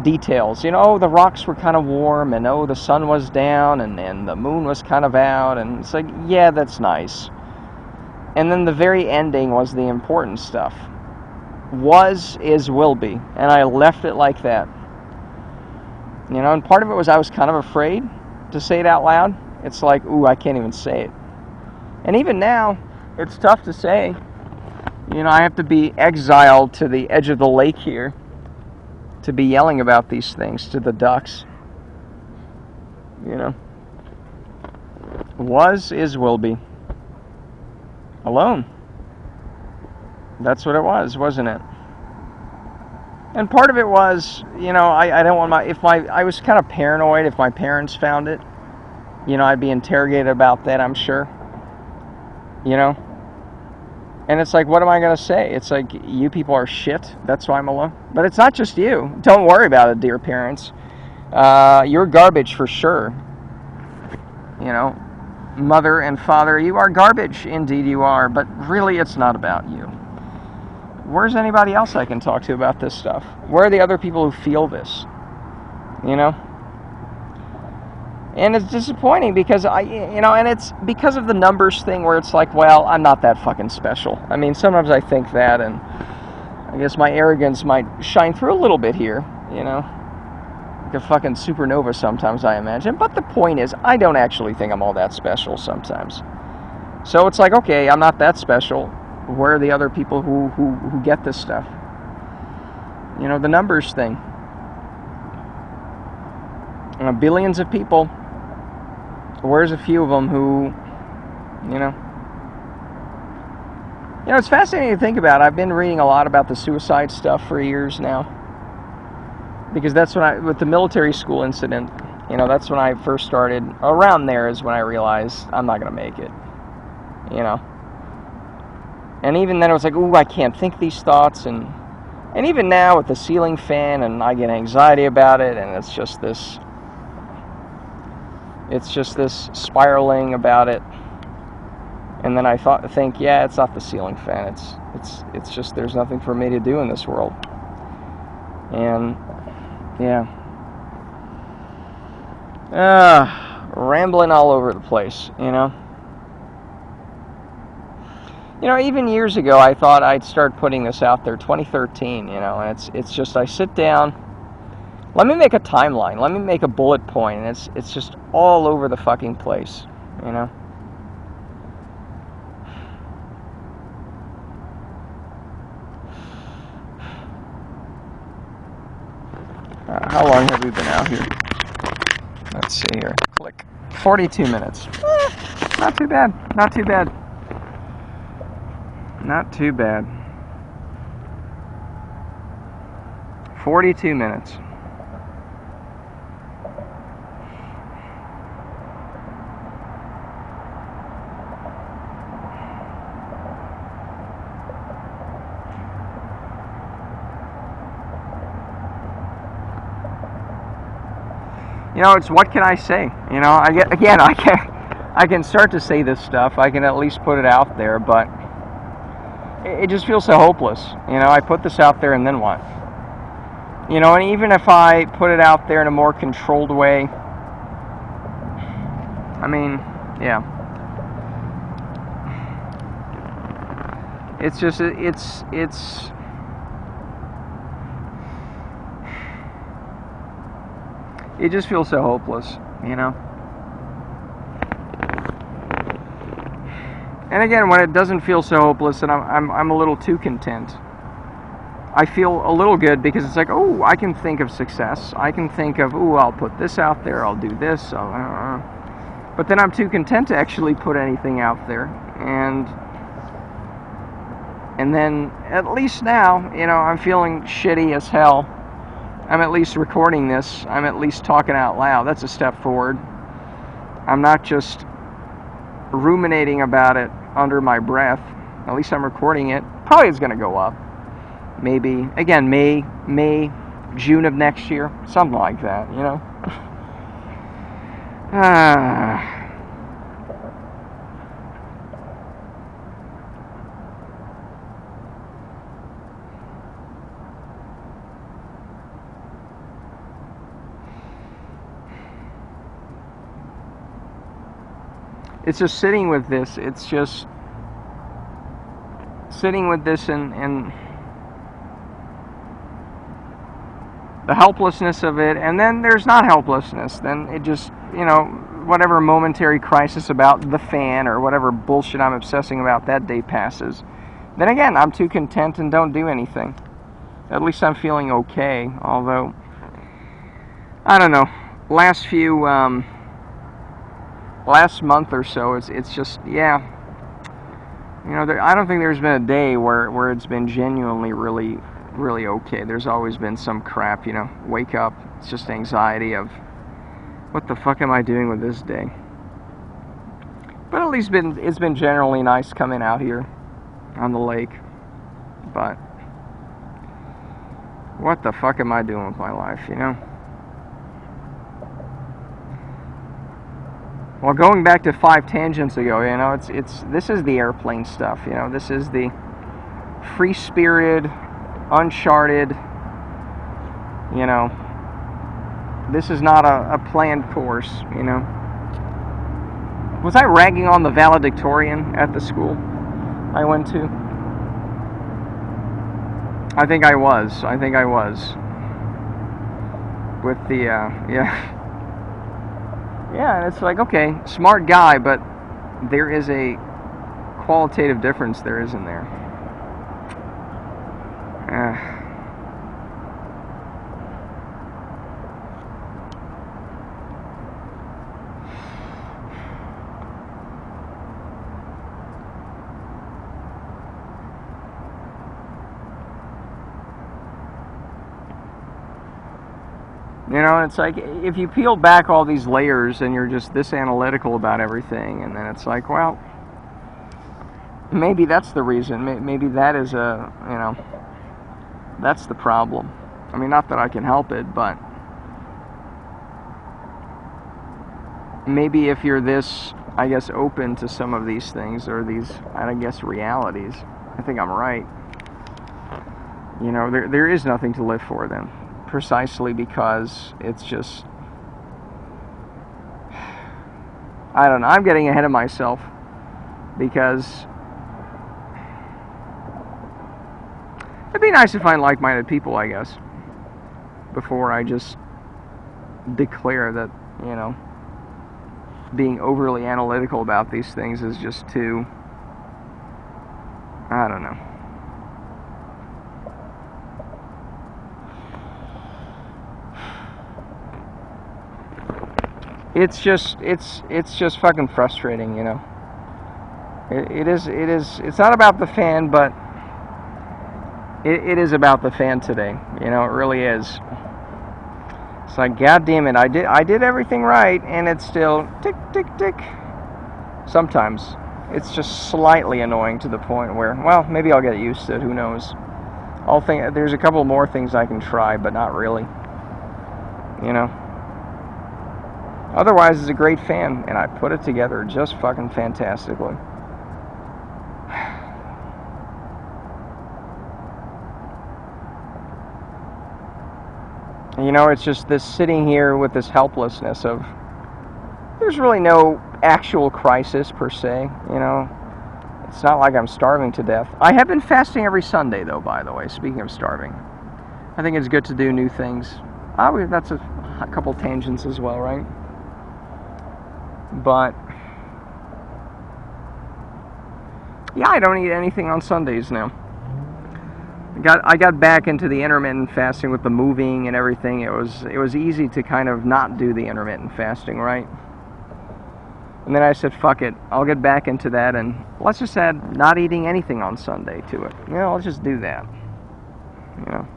details. You know, the rocks were kind of warm, and the sun was down, and the moon was kind of out, and it's like, yeah, that's nice. And then the very ending was the important stuff. Was, is, will be. And I left it like that. You know, and part of it was I was kind of afraid to say it out loud. It's like, ooh, I can't even say it. And even now, it's tough to say. You know, I have to be exiled to the edge of the lake here to be yelling about these things to the ducks. You know. Was, is, will be. alone. That's what it was, wasn't it? And part of it was, I don't want I was kind of paranoid if my parents found it. I'd be interrogated about that, I'm sure. And it's like, what am I going to say? It's like, you people are shit, that's why I'm alone. But it's not just you. Don't worry about it, dear parents. You're garbage for sure. Mother and father, you are garbage. Indeed you are. But really, it's not about you. Where's anybody else I can talk to about this stuff? Where are the other people who feel this? And it's disappointing because and it's because of the numbers thing where it's like, well, I'm not that fucking special. I mean, sometimes I think that, and I guess my arrogance might shine through a little bit here, like a fucking supernova sometimes, I imagine. But the point is, I don't actually think I'm all that special sometimes. So it's like, okay, I'm not that special. Where are the other people who get this stuff? The numbers thing. Billions of people. Where's a few of them who, it's fascinating to think about. I've been reading a lot about the suicide stuff for years now. Because that's when with the military school incident, that's when I first started. Around there is when I realized I'm not going to make it. And even then it was like, ooh, I can't think these thoughts. And even now with the ceiling fan, and I get anxiety about it, and it's just this spiraling about it. And then I think, yeah, it's not the ceiling fan. It's just there's nothing for me to do in this world. And yeah, rambling all over the place, even years ago, I thought I'd start putting this out there, 2013, and it's just, I sit down, let me make a timeline, let me make a bullet point, and it's just all over the fucking place, How long have we been out here? Let's see here. Click. 42 minutes. Not too bad. Not too bad. Not too bad. 42 minutes. It's what can I say? I can start to say this stuff. I can at least put it out there, but it just feels so hopeless. I put this out there and then what? And even if I put it out there in a more controlled way, I mean, yeah. It's just, it just feels so hopeless, And again, when it doesn't feel so hopeless, and I'm a little too content, I feel a little good because it's like, oh, I can think of success. I can think of, oh, I'll put this out there. I'll do this. But then I'm too content to actually put anything out there, and then at least now, I'm feeling shitty as hell. I'm at least recording this. I'm at least talking out loud. That's a step forward. I'm not just ruminating about it under my breath. At least I'm recording it. Probably it's going to go up. Maybe, again, May, June of next year. Something like that, It's just sitting with this. It's just sitting with this and the helplessness of it. And then there's not helplessness. Then it just, whatever momentary crisis about the fan or whatever bullshit I'm obsessing about, that day passes. Then again, I'm too content and don't do anything. At least I'm feeling okay. Although, I don't know. Last month or so, it's just, yeah. You know, I don't think there's been a day where it's been genuinely really okay. There's always been some crap, you know. Wake up, it's just anxiety of, what the fuck am I doing with this day? But at least it's been generally nice coming out here on the lake. But what the fuck am I doing with my life, you know? Well, going back to 5 tangents ago, you know, this is the airplane stuff, you know. This is the free-spirited, uncharted, you know. This is not a planned course, you know. Was I ragging on the valedictorian at the school I went to? I think I was. With the, yeah. Yeah, and it's like, okay, smart guy, but there is a qualitative difference there, isn't there? You know, it's like, if you peel back all these layers and you're just this analytical about everything, and then it's like, well, maybe that's the reason. Maybe that is you know, that's the problem. I mean, not that I can help it, but maybe if you're this, I guess, open to some of these things, or these, I guess, realities, I think I'm right. You know, there is nothing to live for then. Precisely because it's just, I don't know, I'm getting ahead of myself, because it'd be nice to find like-minded people, I guess, before I just declare that, you know, being overly analytical about these things is just too, I don't know. It's just fucking frustrating, you know. It's not about the fan, but it is about the fan today, you know. It really is. It's like, god damn it, I did everything right, and it's still tick tick tick. Sometimes it's just slightly annoying to the point where, well, maybe I'll get used to it, who knows. There's a couple more things I can try, but not really, you know. Otherwise, it's a great fan, and I put it together just fucking fantastically. You know, it's just this sitting here with this helplessness of, there's really no actual crisis per se, you know. It's not like I'm starving to death. I have been fasting every Sunday, though, by the way, speaking of starving. I think it's good to do new things. That's a couple tangents as well, right? But yeah, I don't eat anything on Sundays now. I got back into the intermittent fasting with the moving and everything. It was easy to kind of not do the intermittent fasting, right? And then I said, fuck it, I'll get back into that, and let's just add not eating anything on Sunday to it. You know, let's just do that. You know.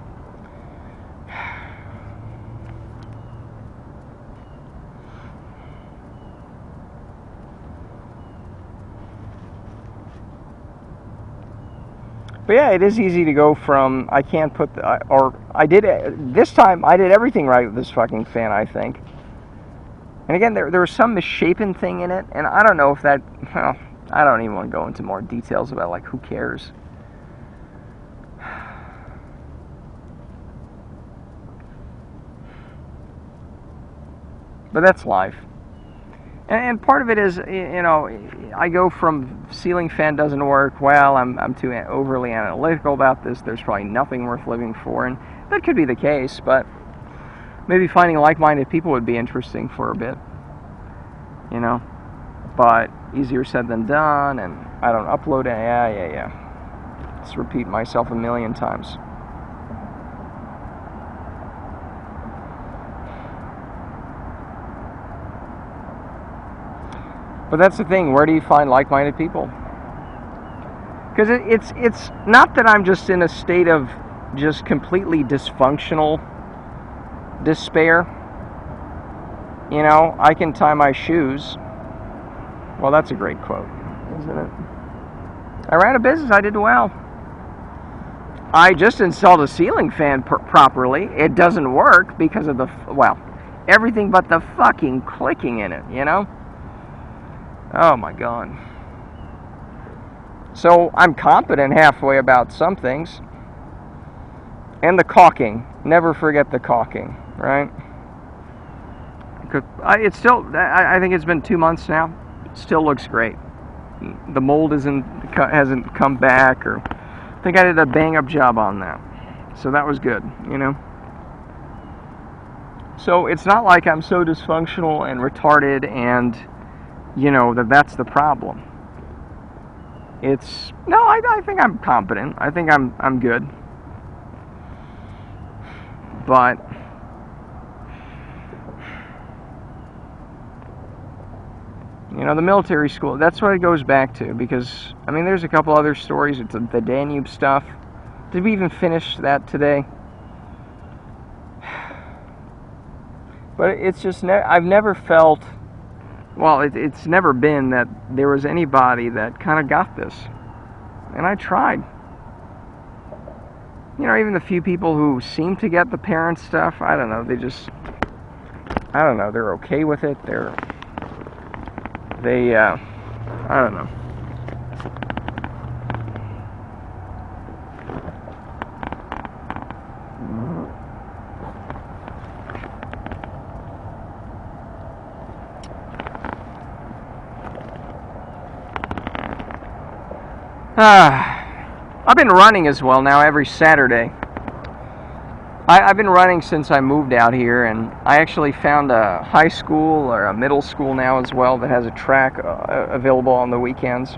But yeah, it is easy to go from, I can't put, this time, I did everything right with this fucking fan, I think. And again, there was some misshapen thing in it, and I don't know if that, well, I don't even want to go into more details about, like, who cares. But that's life. And part of it is, you know, I go from ceiling fan doesn't work, well, I'm too overly analytical about this, there's probably nothing worth living for, and that could be the case, but maybe finding like-minded people would be interesting for a bit, you know, but easier said than done, and I don't upload it, yeah. Just repeat myself a million times. But that's the thing, where do you find like-minded people? Because it's not that I'm just in a state of just completely dysfunctional despair. You know, I can tie my shoes. Well, that's a great quote, isn't it? I ran a business, I did well. I just installed a ceiling fan properly. It doesn't work because of the, well, everything but the fucking clicking in it, you know? Oh my God. So I'm competent halfway about some things. And the caulking. Never forget the caulking, right? It's still, I think it's been 2 months now. It still looks great. The mold hasn't come back, or I think I did a bang up job on that. So that was good, you know. So it's not like I'm so dysfunctional and retarded and, you know, that's the problem. It's, no, I think I'm competent. I think I'm good. But you know, the military school, that's what it goes back to, because, I mean, there's a couple other stories. It's the Danube stuff. Did we even finish that today? But it's just, I've never felt, well, it's never been that there was anybody that kind of got this. And I tried. You know, even the few people who seem to get the parent stuff, I don't know, they just, I don't know, they're okay with it. I don't know. I've been running as well now every Saturday. I've been running since I moved out here, and I actually found a high school or a middle school now as well that has a track available on the weekends.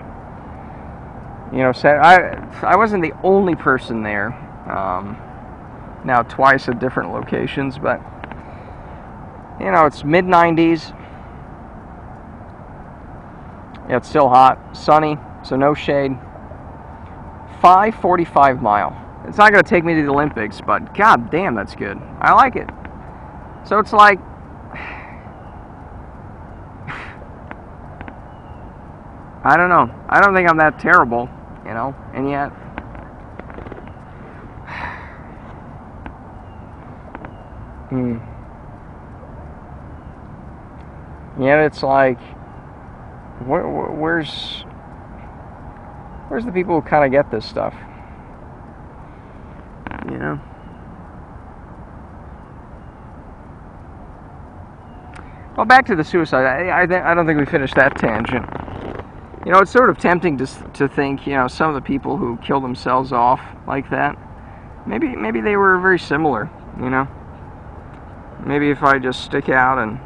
You know, I wasn't the only person there. Now twice at different locations, but you know, it's mid-90s. Yeah, it's still hot, sunny, so no shade. 5:45 mile. It's not going to take me to the Olympics, but god damn, that's good. I like it. So it's like, I don't know. I don't think I'm that terrible, you know, and yet, yet it's like, where's the people who kind of get this stuff? You know? Well, back to the suicide. I don't think we finished that tangent. You know, it's sort of tempting to think, you know, some of the people who kill themselves off like that, maybe they were very similar, you know? Maybe if I just stick out and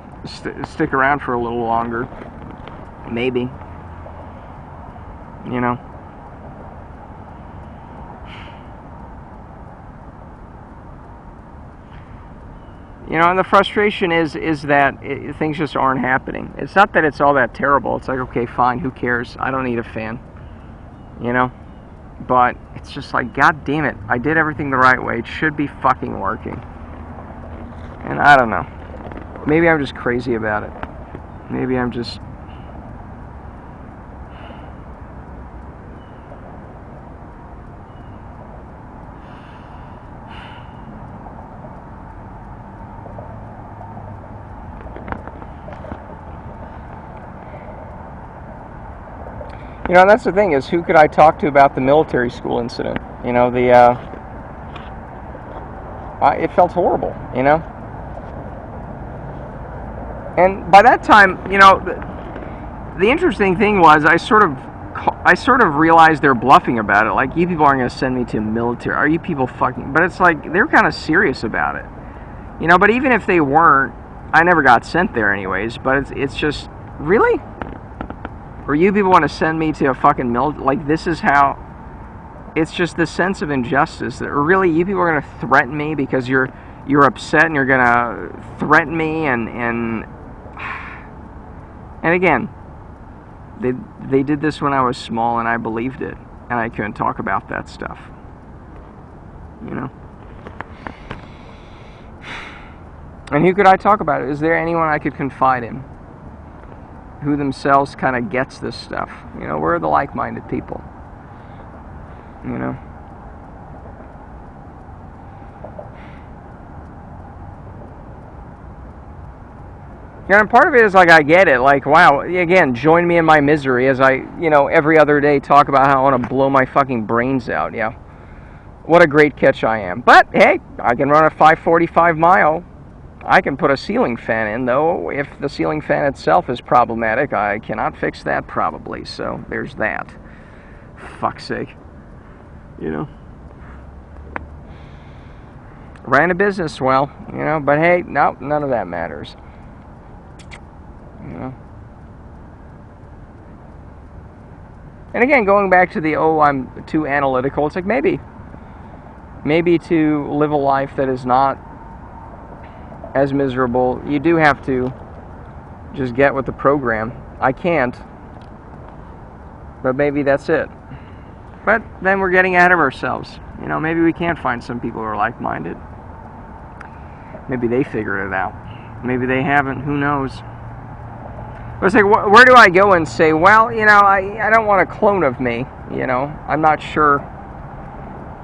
stick around for a little longer, maybe, you know? You know, and the frustration is that things just aren't happening. It's not that it's all that terrible. It's like, okay, fine, who cares? I don't need a fan, you know? But it's just like, god damn it, I did everything the right way. It should be fucking working. And I don't know. Maybe I'm just crazy about it. Maybe I'm just... You know, that's the thing, is who could I talk to about the military school incident? You know, it felt horrible, you know? And by that time, you know, the interesting thing was I sort of realized they're bluffing about it. Like, you people aren't going to send me to military. Are you people fucking... But it's like, they're kind of serious about it. You know, but even if they weren't, I never got sent there anyways. But it's just, really? Or you people want to send me to a fucking military? Like, this is how... It's just the sense of injustice. That, or really, you people are going to threaten me because you're upset and you're going to threaten me and again, they did this when I was small and I believed it. and I couldn't talk about that stuff. You know? And who could I talk about it? Is there anyone I could confide in who themselves kind of gets this stuff? You know, where are the like-minded people? You know? Yeah, and part of it is like, I get it. Like, wow, again, join me in my misery as I, you know, every other day talk about how I want to blow my fucking brains out. Yeah. What a great catch I am. But, hey, I can run a 545 mile. I can put a ceiling fan in, though. If the ceiling fan itself is problematic, I cannot fix that probably. So, there's that. Fuck's sake. You know. Ran a business well, you know, but hey, no, none of that matters. You know. And again, going back to the, oh, I'm too analytical, it's like maybe to live a life that is not as miserable, you do have to just get with the program. I can't, but maybe that's it. But then we're getting ahead of ourselves. You know, maybe we can find some people who are like-minded. Maybe they figured it out. Maybe they haven't, who knows. But it's like, where do I go and say, well, you know, I don't want a clone of me, you know. I'm not sure,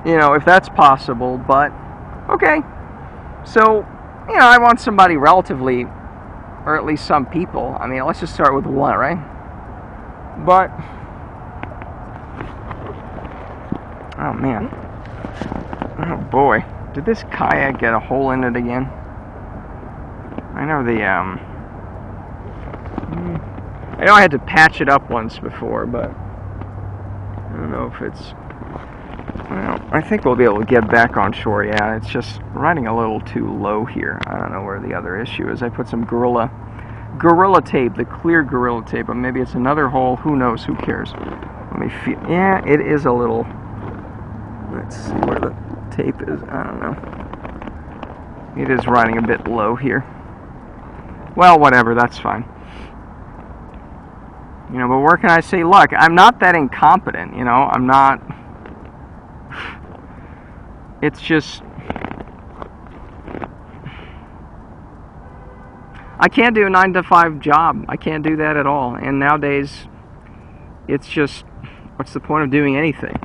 you know, if that's possible, but okay. So, you know, I want somebody relatively, or at least some people. I mean, let's just start with one, right? But, oh man. Oh boy. Did this kayak get a hole in it again? I know I know I had to patch it up once before, but I don't know if it's... Well, I think we'll be able to get back on shore, yeah. It's just running a little too low here. I don't know where the other issue is. I put some Gorilla tape, the clear Gorilla tape, but maybe it's another hole. Who knows? Who cares? Let me feel... Yeah, it is a little... Let's see where the tape is. I don't know. It is running a bit low here. Well, whatever. That's fine. You know, but where can I say, look, I'm not that incompetent, you know, I'm not, it's just, I can't do a 9-to-5 job, I can't do that at all, and nowadays, it's just, what's the point of doing anything?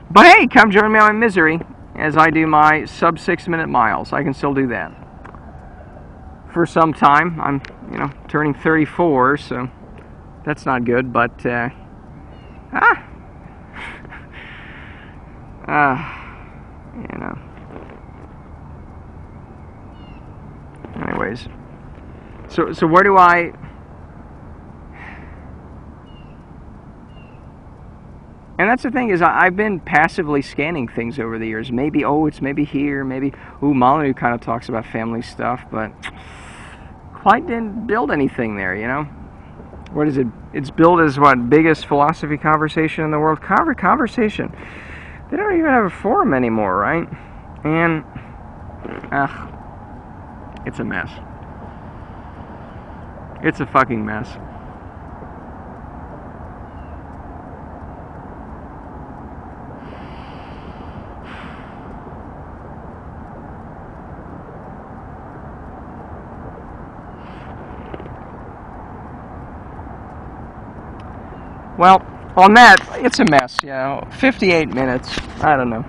But hey, come join me on my misery, as I do my sub 6-minute miles, I can still do that. For some time, I'm, you know, turning 34, so... That's not good, but, you know. Anyways. So where do I... And that's the thing, is I've been passively scanning things over the years. Maybe, oh, it's maybe here, maybe... Ooh, Molyneux kind of talks about family stuff, but... Quite didn't build anything there, you know? What is it? It's billed as what? Biggest philosophy conversation in the world? Conversation. They don't even have a forum anymore, right? And, it's a mess. It's a fucking mess. Well, on that, it's a mess, you know. 58 minutes, I don't know.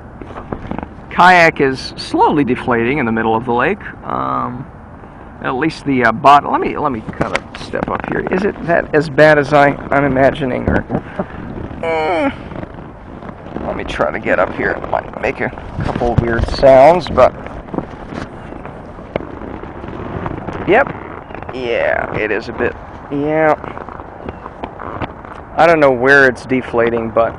Kayak is slowly deflating in the middle of the lake. At least the bottom. Let me kind of step up here. Is it that as bad as I'm imagining, or? Let me try to get up here. It might make a couple weird sounds, but yep, yeah, it is a bit. Yeah. I don't know where it's deflating, but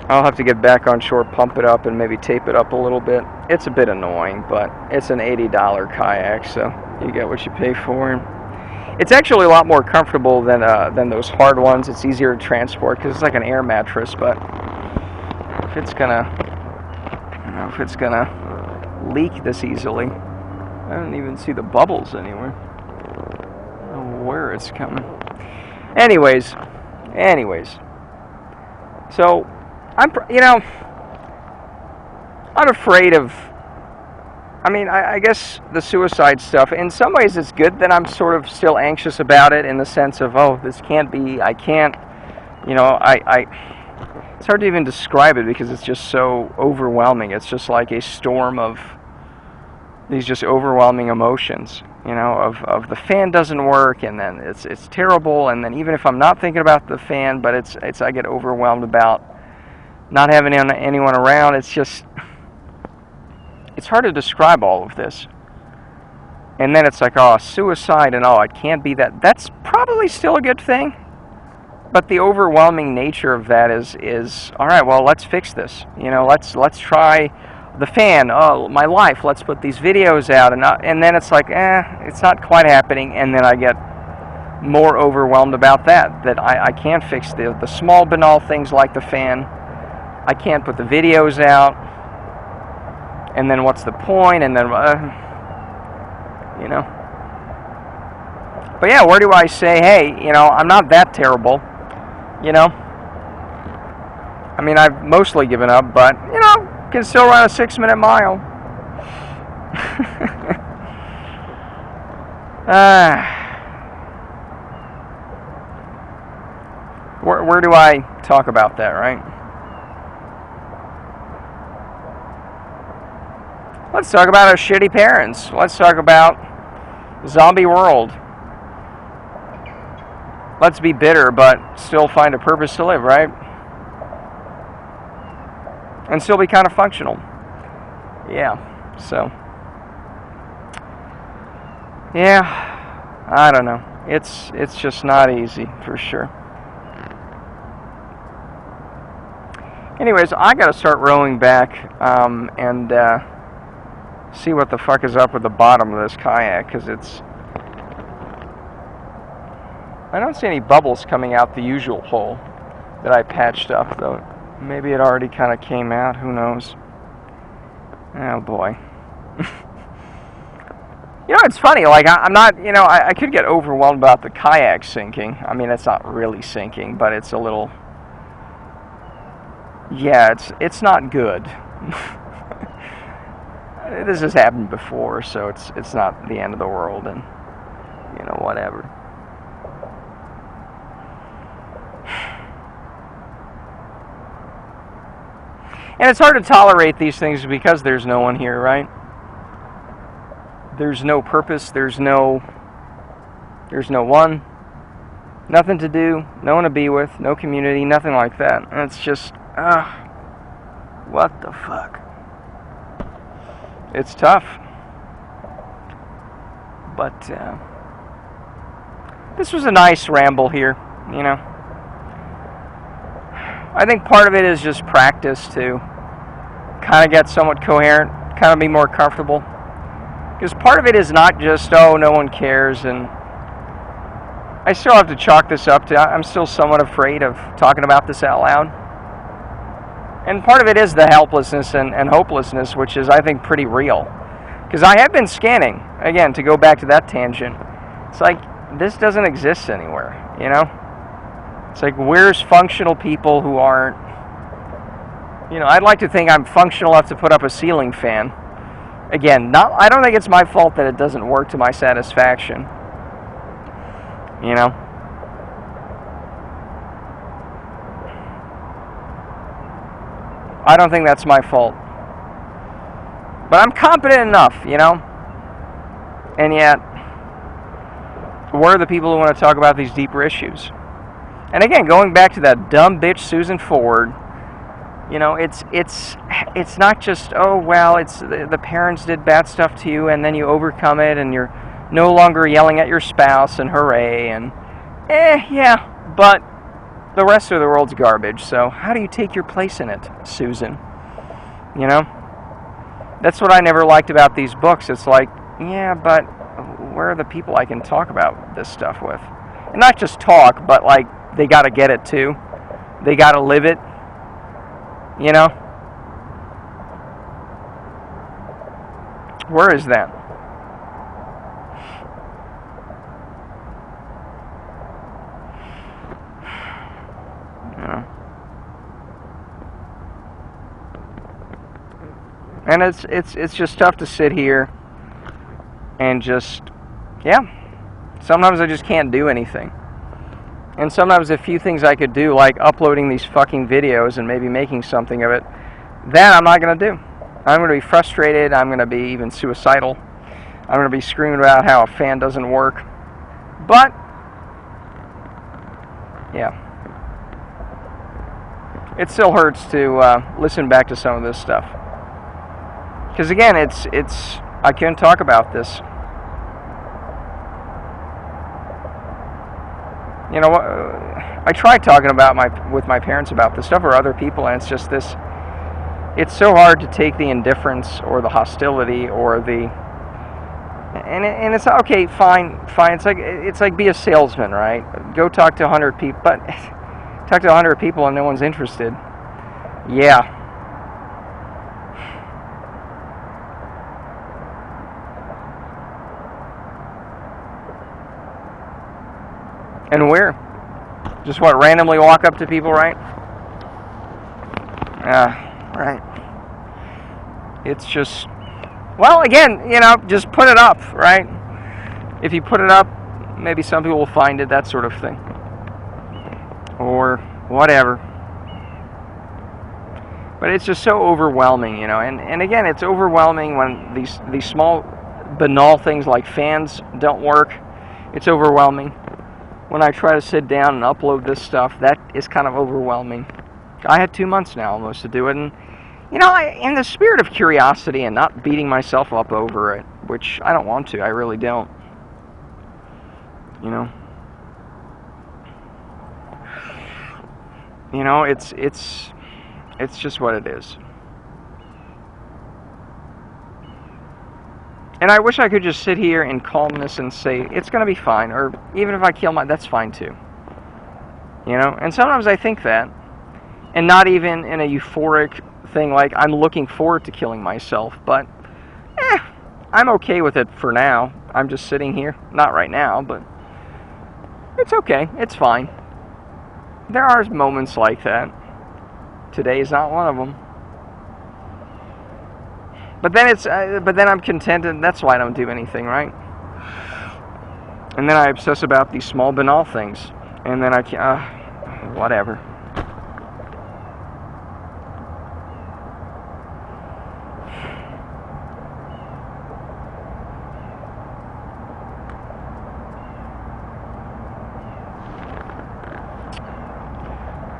I'll have to get back on shore, pump it up, and maybe tape it up a little bit. It's a bit annoying, but it's an $80 kayak, so you get what you pay for. It's actually a lot more comfortable than those hard ones. It's easier to transport because it's like an air mattress. But if it's gonna leak this easily, I don't even see the bubbles anywhere. I don't know where it's coming. Anyways, So, I'm afraid of, I guess the suicide stuff, in some ways it's good that I'm sort of still anxious about it, in the sense of, oh, this can't be, I can't, it's hard to even describe it because it's just so overwhelming. It's just like a storm of these just overwhelming emotions, of the fan doesn't work, and then it's terrible, and then even if I'm not thinking about the fan, but it's I get overwhelmed about not having anyone around. It's hard to describe all of this. And then it's like, oh, suicide, and oh, it can't be that. That's probably still a good thing. But the overwhelming nature of that is all right, well, let's fix this. Let's try the fan. Oh, my life, let's put these videos out. And then it's like, it's not quite happening. And then I get more overwhelmed about that I can't fix the small banal things like the fan. I can't put the videos out. And then what's the point? And then, But yeah, where do I say, hey, I'm not that terrible, I've mostly given up, but, can still run a 6-minute mile. Where do I talk about that, right? Let's talk about our shitty parents. Let's talk about zombie world. Let's be bitter, but still find a purpose to live, right? And still be kind of functional. Yeah, so. Yeah, I don't know. It's just not easy, for sure. Anyways, I gotta start rowing back, and see what the fuck is up with the bottom of this kayak, because I don't see any bubbles coming out the usual hole that I patched up, though. Maybe it already kind of came out, who knows. Oh boy. It's funny, like, I'm not, I could get overwhelmed about the kayak sinking. It's not really sinking, but it's a little, yeah, it's not good. This has happened before, so it's not the end of the world, and whatever. And it's hard to tolerate these things because there's no one here, right? There's no purpose, there's no one, nothing to do, no one to be with, no community, nothing like that. And it's just, what the fuck? It's tough. But this was a nice ramble here, I think part of it is just practice to kind of get somewhat coherent, kind of be more comfortable. Because part of it is not just, oh, no one cares, and I still have to chalk this up to, I'm still somewhat afraid of talking about this out loud. And part of it is the helplessness and hopelessness, which is, I think, pretty real. Because I have been scanning, again, to go back to that tangent. It's like, this doesn't exist anywhere, It's like, where's functional people who aren't, I'd like to think I'm functional enough to put up a ceiling fan. Again, I don't think it's my fault that it doesn't work to my satisfaction. I don't think that's my fault. But I'm competent enough, And yet, where are the people who want to talk about these deeper issues? And again, going back to that dumb bitch Susan Ford, it's not just, oh, well, it's the parents did bad stuff to you, and then you overcome it, and you're no longer yelling at your spouse, and hooray, and, yeah, but the rest of the world's garbage, so how do you take your place in it, Susan? That's what I never liked about these books. It's like, yeah, but where are the people I can talk about this stuff with? And not just talk, but, like, they gotta get it, too. They gotta live it. Where is that? And it's just tough to sit here and just, yeah. Sometimes I just can't do anything. And sometimes a few things I could do, like uploading these fucking videos and maybe making something of it, that I'm not going to do. I'm going to be frustrated. I'm going to be even suicidal. I'm going to be screaming about how a fan doesn't work. But, yeah. It still hurts to listen back to some of this stuff. Because again, I can't talk about this. You know, I tried talking with my parents about this stuff or other people, and it's just this. It's so hard to take the indifference or the hostility or the. And it's okay, fine. It's like be a salesman, right? Go talk to 100 people, but talk to 100 people and no one's interested. Yeah. And where? Just what, randomly walk up to people, right? Right. It's just, well, again, you know, just put it up, right? If you put it up, maybe some people will find it, that sort of thing. Or whatever. But it's just so overwhelming, you know. And again, it's overwhelming when these small, banal things like fans don't work. It's overwhelming. When I try to sit down and upload this stuff, that is kind of overwhelming. I had 2 months now almost to do it, and you know, in the spirit of curiosity and not beating myself up over it, which I don't want to, I really don't. You know, it's just what it is. And I wish I could just sit here in calmness and say, it's going to be fine, or even if I kill that's fine too. You know, and sometimes I think that, and not even in a euphoric thing like I'm looking forward to killing myself, but I'm okay with it for now. I'm just sitting here, not right now, but it's okay, it's fine. There are moments like that. Today is not one of them. But then I'm content, and that's why I don't do anything, right? And then I obsess about these small, banal things, and then I can't, whatever.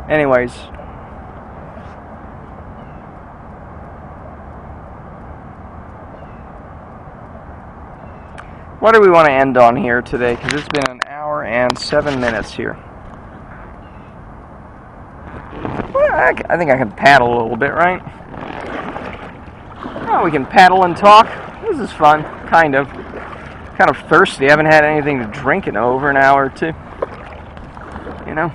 Anyways. What do we want to end on here today? Because it's been an hour and 7 minutes here. Well, I think I can paddle a little bit, right? Oh, we can paddle and talk. This is fun, kind of. Kind of thirsty. I haven't had anything to drink in over an hour or two. You know?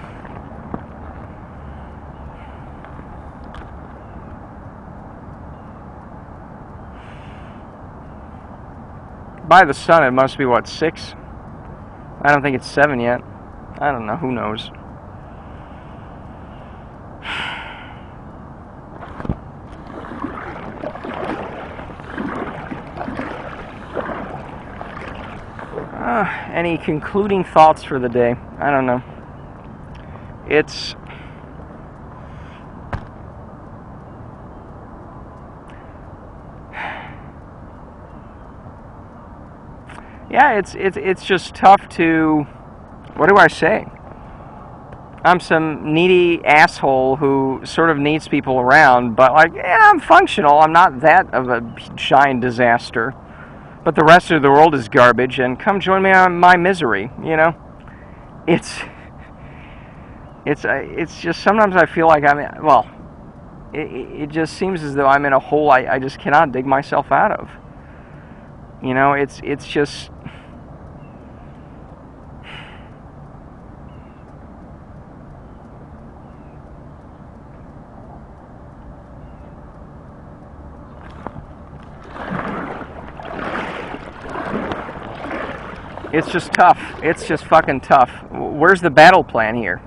By the sun, it must be, what, 6? I don't think it's 7 yet. I don't know. Who knows? Any concluding thoughts for the day? I don't know. It's... yeah, it's just tough to, what do I say? I'm some needy asshole who sort of needs people around, but like, yeah, I'm functional. I'm not that of a giant disaster. But the rest of the world is garbage, and come join me on my misery, you know? It's just, sometimes I feel like it just seems as though I'm in a hole I just cannot dig myself out of. You know, it's just... it's just tough. It's just fucking tough. Where's the battle plan here?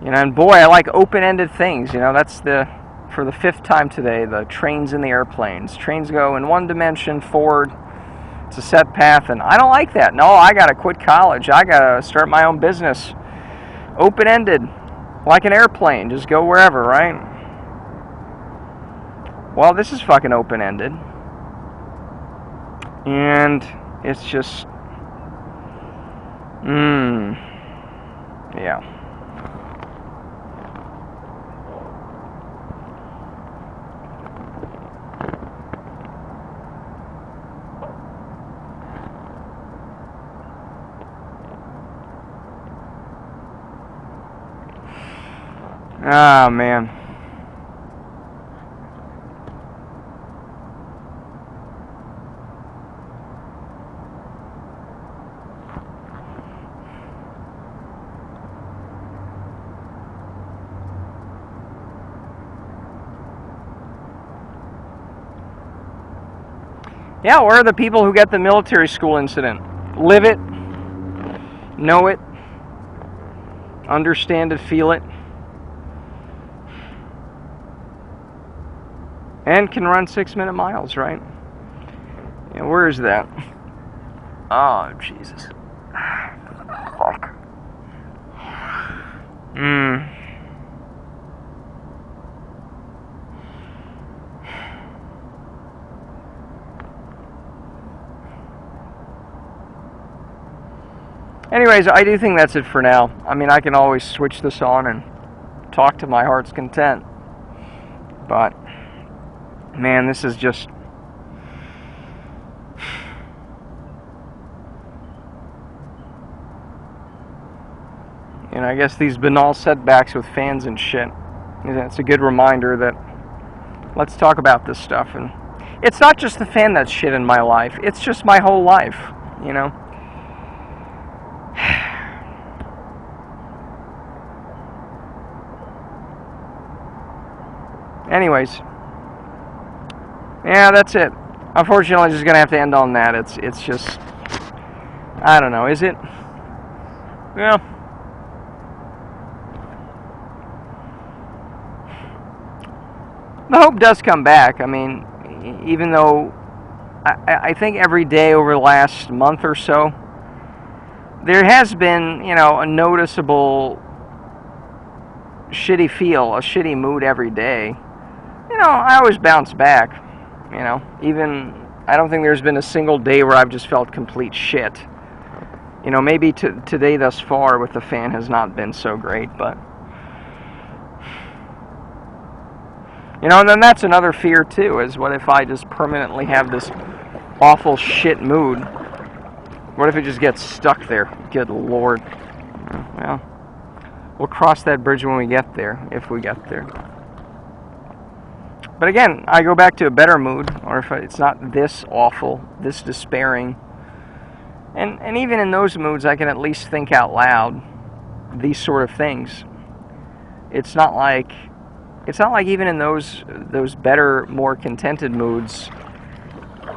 You know, and boy, I like open-ended things. You know, that's the for the 5th time today, the trains and the airplanes. Trains go in one dimension forward. It's a set path, and I don't like that. No, I gotta quit college. I gotta start my own business. Open-ended, like an airplane. Just go wherever, right? Well, this is fucking open-ended. And it's just... yeah. Ah, man. Yeah, where are the people who get the military school incident? Live it, know it, understand it, feel it, and can run 6-minute miles, right? Yeah, where is that? Oh, Jesus. Fuck. Anyways, I do think that's it for now. I mean, I can always switch this on and talk to my heart's content. But, man, this is just... And I guess these banal setbacks with fans and shit, it's a good reminder that let's talk about this stuff. And it's not just the fan that's shit in my life. It's just my whole life, you know? Anyways, yeah, that's it. Unfortunately, I'm just gonna have to end on that. It's just, I don't know. Is it? Well, the hope does come back. I mean, even though I think every day over the last month or so, there has been, you know, a noticeable shitty feel, a shitty mood every day. You know, I always bounce back, you know, even, I don't think there's been a single day where I've just felt complete shit. You know, maybe today thus far with the fan has not been so great, but, you know, and then that's another fear too, is what if I just permanently have this awful shit mood? What if it just gets stuck there? Good Lord. Well, we'll cross that bridge when we get there, if we get there. But again, I go back to a better mood, or if it's not this awful, this despairing. And even in those moods, I can at least think out loud these sort of things. It's not like even in those better, more contented moods,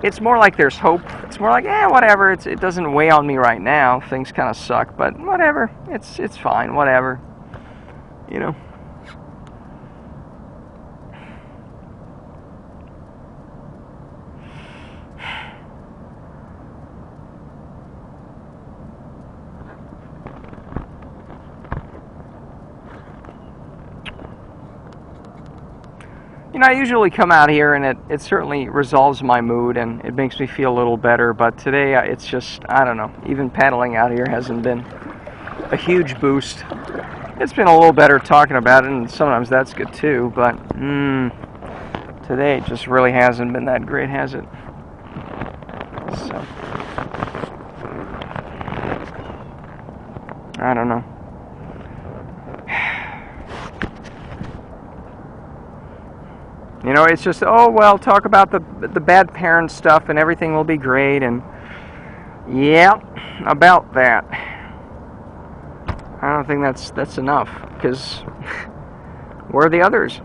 it's more like there's hope. It's more like, whatever, it doesn't weigh on me right now. Things kind of suck, but whatever. It's fine, whatever. You know. You know, I usually come out here and it certainly resolves my mood and it makes me feel a little better, but today it's just, I don't know, even paddling out here hasn't been a huge boost. It's been a little better talking about it, and sometimes that's good too, but today it just really hasn't been that great, has it? So, I don't know. You know, it's just, oh, well, talk about the bad parent stuff and everything will be great, and yeah, about that. I don't think that's enough, because where are the others?